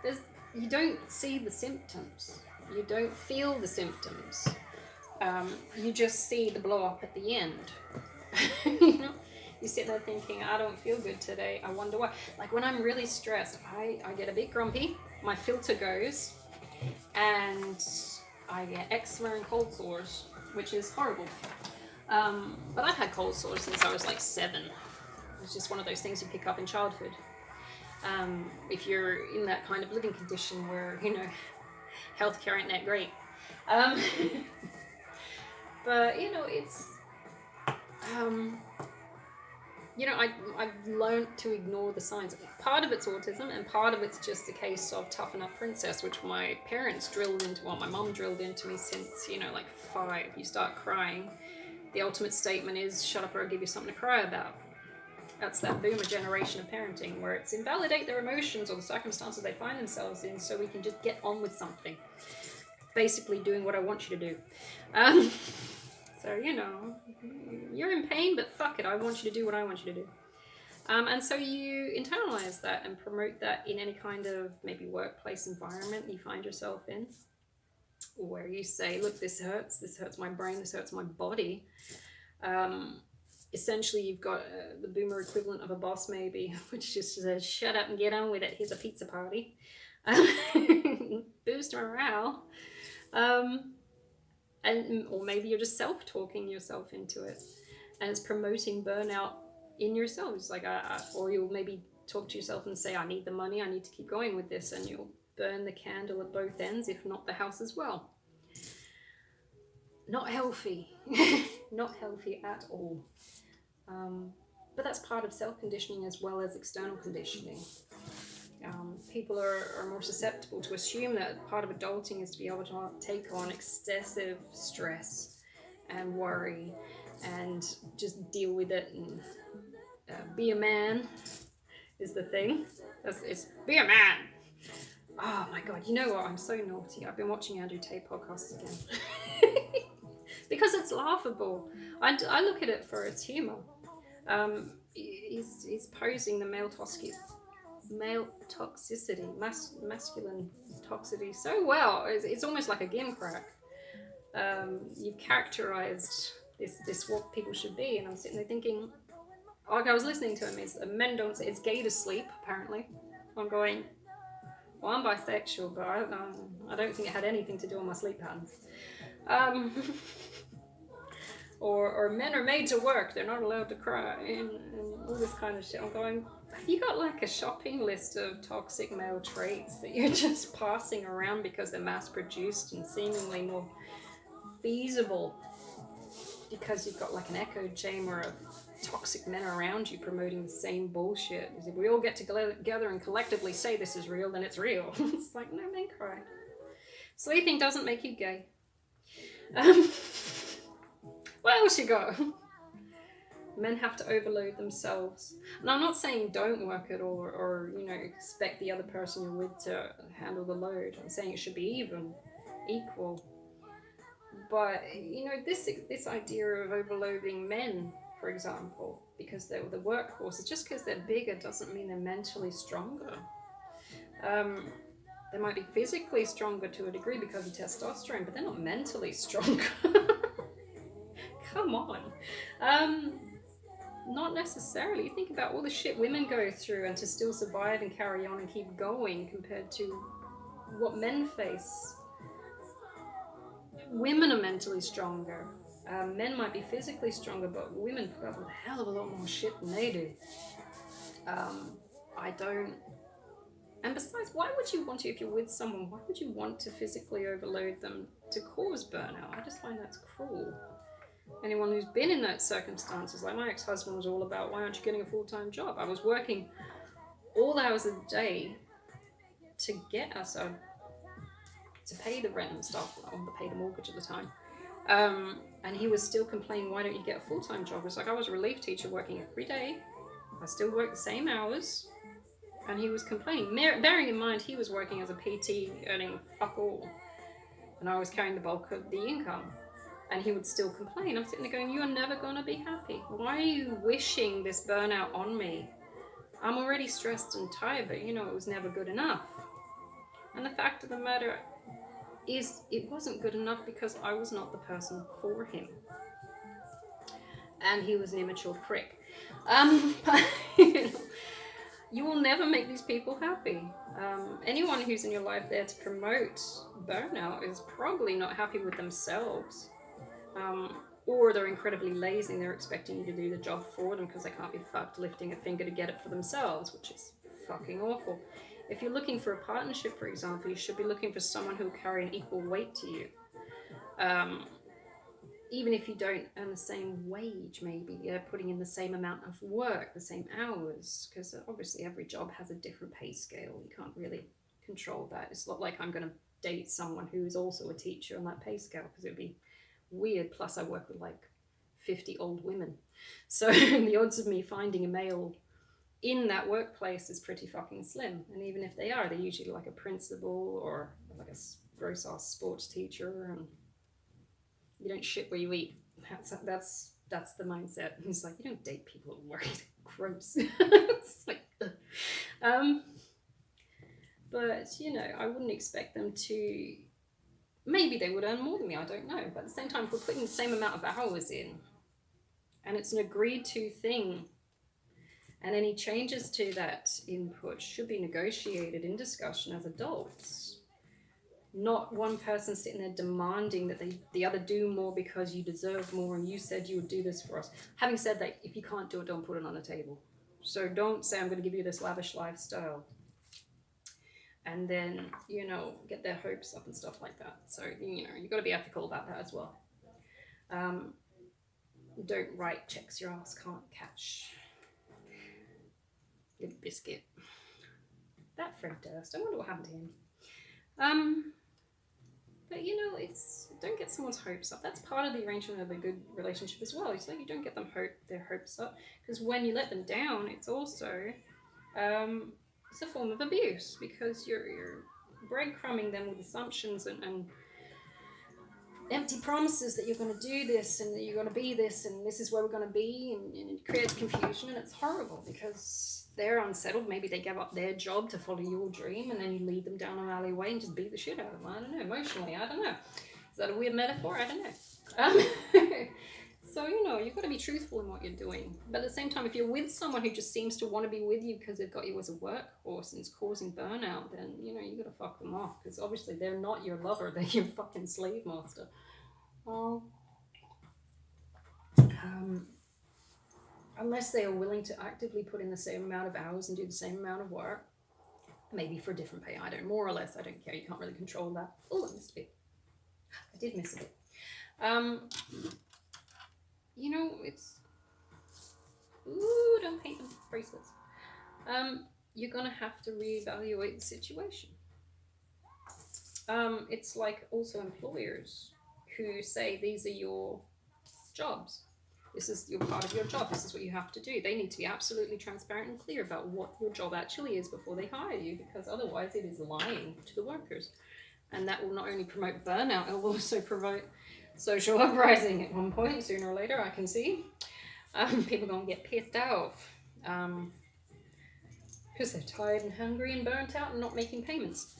there's you don't see the symptoms, you don't feel the symptoms, you just see the blow up at the end. You know, you sit there thinking, I don't feel good today. I wonder why. Like when I'm really stressed, I get a bit grumpy. My filter goes, and I get eczema and cold sores, which is horrible. But I've had cold sores since I was like 7. It's just one of those things you pick up in childhood. If you're in that kind of living condition where, you know, healthcare ain't that great. But, you know, it's, you know, I've learned to ignore the signs. Part of it's autism, and part of it's just a case of toughen up princess, which my parents drilled into, well, my mum drilled into me since, you know, like 5. You start crying. The ultimate statement is, shut up or I'll give you something to cry about. That's that boomer generation of parenting, where it's invalidate their emotions or the circumstances they find themselves in so we can just get on with something. Basically doing what I want you to do. So, you know, you're in pain, but fuck it, I want you to do what I want you to do. And so you internalize that and promote that in any kind of maybe workplace environment you find yourself in, where you say, look, this hurts my brain, this hurts my body. Essentially, you've got the boomer equivalent of a boss, maybe, which just says, shut up and get on with it. Here's a pizza party. Boost morale. Or maybe you're just self-talking yourself into it. And it's promoting burnout in yourself. It's like, or you'll maybe talk to yourself and say, I need the money, I need to keep going with this. And you'll burn the candle at both ends, if not the house as well. Not healthy. Not healthy at all. But that's part of self-conditioning as well as external conditioning. People are more susceptible to assume that part of adulting is to be able to take on excessive stress and worry and just deal with it and be a man is the thing. It's be a man. Oh my God, you know what? I'm so naughty. I've been watching Andrew Tate podcasts again. Because it's laughable. I look at it for its humor. He's posing the male toxicity, masculine toxicity so well. It's almost like a gimcrack. You've characterized this what people should be, and I'm sitting there thinking, like I was listening to him, is men don't say it's gay to sleep, apparently. I'm going, well, I'm bisexual, but I don't think it had anything to do with my sleep patterns. Or men are made to work, they're not allowed to cry, and all this kind of shit. I'm going, have you got like a shopping list of toxic male traits that you're just passing around because they're mass produced and seemingly more feasible because you've got like an echo chamber of toxic men around you promoting the same bullshit? If we all get together and collectively say this is real, then it's real. It's like, no, men cry. Sleeping doesn't make you gay. What else you got? Men have to overload themselves. And I'm not saying don't work at all or you know, expect the other person you're with to handle the load. I'm saying it should be even, equal. But, you know, this idea of overloading men, for example, because they're the workhorses, just because they're bigger doesn't mean they're mentally stronger. They might be physically stronger to a degree because of testosterone, but they're not mentally stronger. Come on. Not necessarily. You think about all the shit women go through and to still survive and carry on and keep going compared to what men face. Women are mentally stronger. Men might be physically stronger, but women put up with a hell of a lot more shit than they do. I don't... And besides, why would you want to, if you're with someone, why would you want to physically overload them to cause burnout? I just find that's cruel. Anyone who's been in that circumstances, like my ex-husband was all about, why aren't you getting a full-time job? I was working all hours of the day to get us to pay the rent and stuff, or to pay the mortgage at the time. And he was still complaining, why don't you get a full-time job? It's like, I was a relief teacher working every day. I still worked the same hours. And he was complaining, bearing in mind he was working as a PT, earning fuck all. And I was carrying the bulk of the income. And he would still complain. I'm sitting there going, you're never going to be happy. Why are you wishing this burnout on me? I'm already stressed and tired, but it was never good enough. And the fact of the matter is, it wasn't good enough because I was not the person for him. And he was an immature prick. But, you will never make these people happy. Anyone who's in your life there to promote burnout is probably not happy with themselves. Or they're incredibly lazy and they're expecting you to do the job for them because they can't be fucked lifting a finger to get it for themselves, which is fucking awful. If you're looking for a partnership, for example, you should be looking for someone who will carry an equal weight to you. Even if you don't earn the same wage, maybe you're putting in the same amount of work, the same hours, because obviously every job has a different pay scale. You can't really control that. It's not like I'm going to date someone who is also a teacher on that pay scale, because it would be weird. Plus I work with like 50 old women, so the odds of me finding a male in that workplace is pretty fucking slim. And even if they are, they're usually like a principal or like a gross ass sports teacher, and you don't shit where you eat. That's the mindset. It's like, you don't date people at work. Gross. It's like, but I wouldn't expect them to. Maybe they would earn more than me, I don't know. But at the same time, if we're putting the same amount of hours in, and it's an agreed to thing, and any changes to that input should be negotiated in discussion as adults. Not one person sitting there demanding that the other do more because you deserve more and you said you would do this for us. Having said that, if you can't do it, don't put it on the table. So don't say, I'm going to give you this lavish lifestyle, and then, get their hopes up and stuff like that. So, you've got to be ethical about that as well. Don't write checks your ass can't cash. Limp Biscuit. That Fred Durst. I wonder what happened to him. But don't get someone's hopes up. That's part of the arrangement of a good relationship as well. It's like you don't get their hopes up, because when you let them down, it's also it's a form of abuse, because you're breadcrumbing them with assumptions and empty promises that you're going to do this and that you're going to be this and this is where we're going to be, and it creates confusion, and it's horrible because they're unsettled. Maybe they give up their job to follow your dream, and then you lead them down an alleyway and just beat the shit out of them. I don't know, emotionally, I don't know. Is that a weird metaphor? I don't know. So, you've got to be truthful in what you're doing. But at the same time, if you're with someone who just seems to want to be with you because they've got you as a workhorse and it's causing burnout, then, you've got to fuck them off, because obviously they're not your lover, they're your fucking slave master. Unless they are willing to actively put in the same amount of hours and do the same amount of work, maybe for different pay, I don't know, more or less, I don't care, you can't really control that. Oh, I missed a bit. I did miss a bit. It's, don't paint them bracelets. You're gonna have to reevaluate the situation. It's like also employers who say these are your jobs. This is your part of your job. This is what you have to do. They need to be absolutely transparent and clear about what your job actually is before they hire you, because otherwise it is lying to the workers. And that will not only promote burnout, it will also promote social uprising at one point, sooner or later, I can see. People are going to get pissed off because they're tired and hungry and burnt out and not making payments.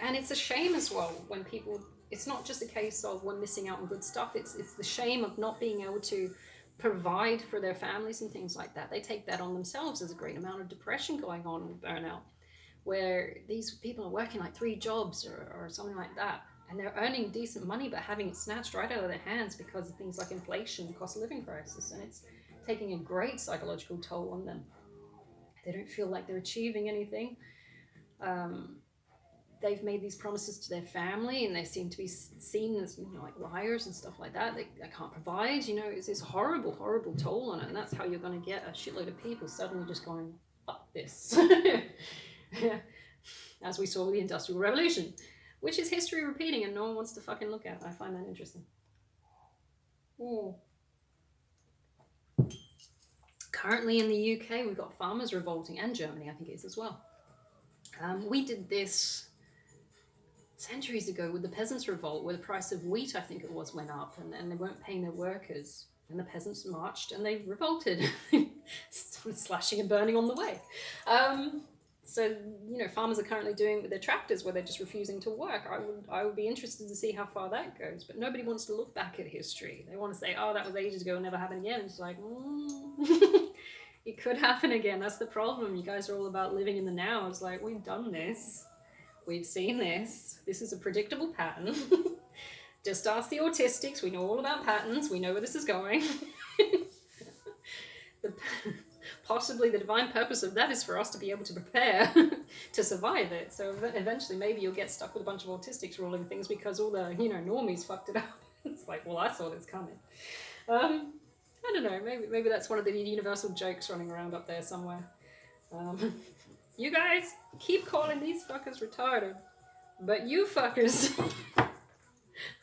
And it's a shame as well when people, it's not just a case of one missing out on good stuff, it's the shame of not being able to provide for their families and things like that. They take that on themselves. There's a great amount of depression going on with burnout, where these people are working like 3 jobs or something like that, and they're earning decent money but having it snatched right out of their hands because of things like inflation and cost of living crisis, and it's taking a great psychological toll on them. They don't feel like they're achieving anything. They've made these promises to their family and they seem to be seen as like liars and stuff like that. They can't provide, it's this horrible, horrible toll on it. And that's how you're going to get a shitload of people suddenly just going, fuck this. As we saw with the Industrial Revolution, which is history repeating and no one wants to fucking look at. I find that interesting. Currently in the UK, we've got farmers revolting, and Germany, I think it is as well. We did this centuries ago with the peasants' revolt, where the price of wheat, I think it was, went up, and they weren't paying their workers. And the peasants marched and they revolted, started slashing and burning on the way. So, farmers are currently doing it with their tractors, where they're just refusing to work. I would be interested to see how far that goes. But nobody wants to look back at history. They want to say, oh, that was ages ago, it'll never happen again. It's like, it could happen again. That's the problem. You guys are all about living in the now. It's like, we've done this. We've seen this. This is a predictable pattern. Just ask the autistics. We know all about patterns. We know where this is going. Possibly the divine purpose of that is for us to be able to prepare to survive it. So eventually maybe you'll get stuck with a bunch of autistics ruling things because all the, normies fucked it up. It's like, well, I saw this coming. I don't know. Maybe that's one of the universal jokes running around up there somewhere. You guys keep calling these fuckers retarded, but you fuckers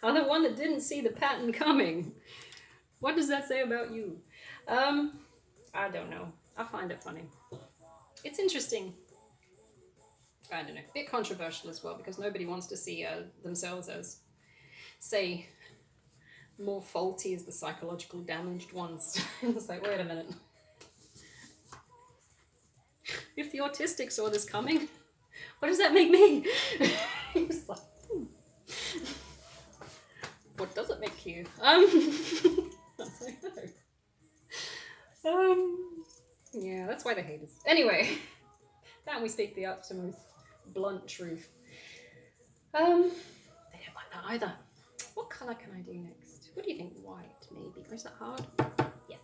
are the one that didn't see the pattern coming. What does that say about you? I don't know. I find it funny. It's interesting. I don't know. A bit controversial as well, because nobody wants to see themselves as, say, more faulty as the psychological damaged ones. It's like, wait a minute. If the autistic saw this coming, what does that make me? It's like, what does it make you? Yeah, that's why they hate us. Anyway, that we speak the utmost blunt truth. They don't like that either. What colour can I do next? What do you think? White, maybe. Or is that hard? Yeah,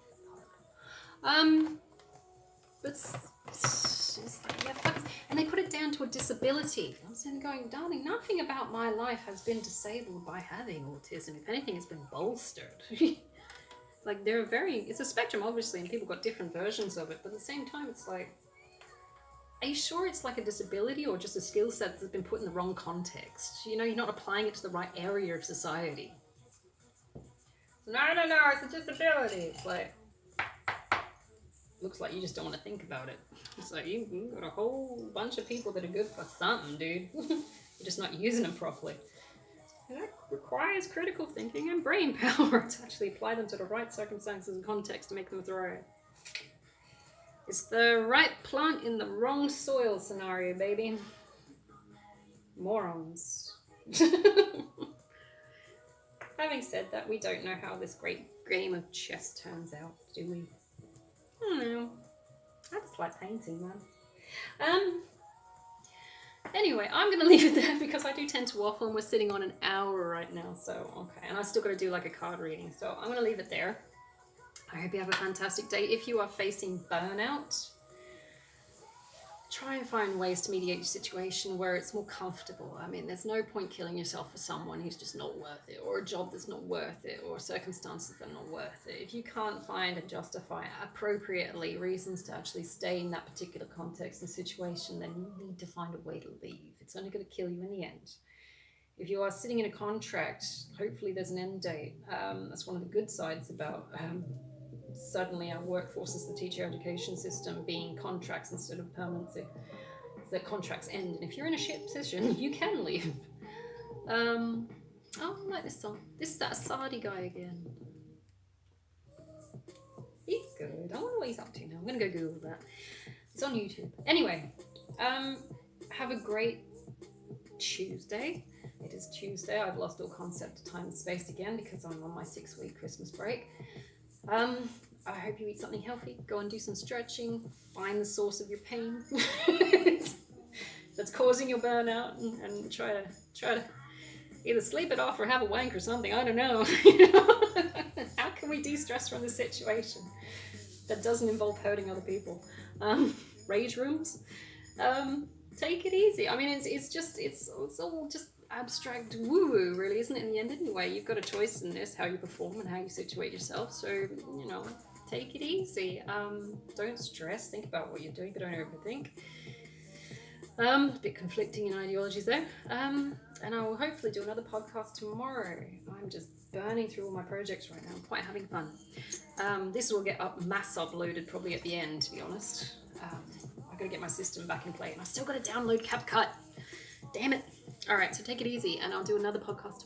that's hard. But and they put it down to a disability. I'm sitting going, darling, nothing about my life has been disabled by having autism. If anything, it's been bolstered. Like, it's a spectrum, obviously, and people got different versions of it, but at the same time, it's like, are you sure it's like a disability or just a skill set that's been put in the wrong context? You're not applying it to the right area of society. No, it's a disability. It's like, looks like you just don't want to think about it. It's like, you got a whole bunch of people that are good for something, dude. You're just not using them properly. And that requires critical thinking and brain power to actually apply them to the right circumstances and context to make them thrive. It's the right plant in the wrong soil scenario, baby. Morons. Having said that, we don't know how this great game of chess turns out, do we? I don't know. I just like painting, man. Anyway, I'm going to leave it there because I do tend to waffle, and we're sitting on an hour right now, so okay. And I still got to do like a card reading, so I'm going to leave it there. I hope you have a fantastic day. If you are facing burnout, try and find ways to mediate your situation where it's more comfortable. I mean, there's no point killing yourself for someone who's just not worth it, or a job that's not worth it, or circumstances that are not worth it. If you can't find and justify appropriately reasons to actually stay in that particular context and situation, then you need to find a way to leave. It's only going to kill you in the end. If you are sitting in a contract, hopefully there's an end date. That's one of the good sides about suddenly our workforce as the teacher education system being contracts instead of permanency. So that contracts end, and if you're in a shit position, you can leave. Oh, I like this song. This is that Asadi guy again. He's good. I wonder what he's up to now. I'm gonna go Google that. It's on YouTube. Anyway, have a great Tuesday. It is Tuesday. I've lost all concept of time and space again because I'm on my 6-week Christmas break. I hope you eat something healthy. Go and do some stretching. Find the source of your pain that's causing your burnout, and try to either sleep it off or have a wank or something. I don't know. How can we de-stress from this situation that doesn't involve hurting other people? Rage rooms. Take it easy. I mean, it's all just abstract woo-woo, really, isn't it, in the end? Anyway, you've got a choice in this, how you perform and how you situate yourself, so take it easy. Don't stress. Think about what you're doing, but don't overthink. A bit conflicting in ideologies there. And I will hopefully do another podcast tomorrow. I'm just burning through all my projects right now. I'm quite having fun. This will get mass uploaded probably at the end, to be honest. I've got to get my system back in play, and I still got to download CapCut. Damn it. All right, so take it easy, and I'll do another podcast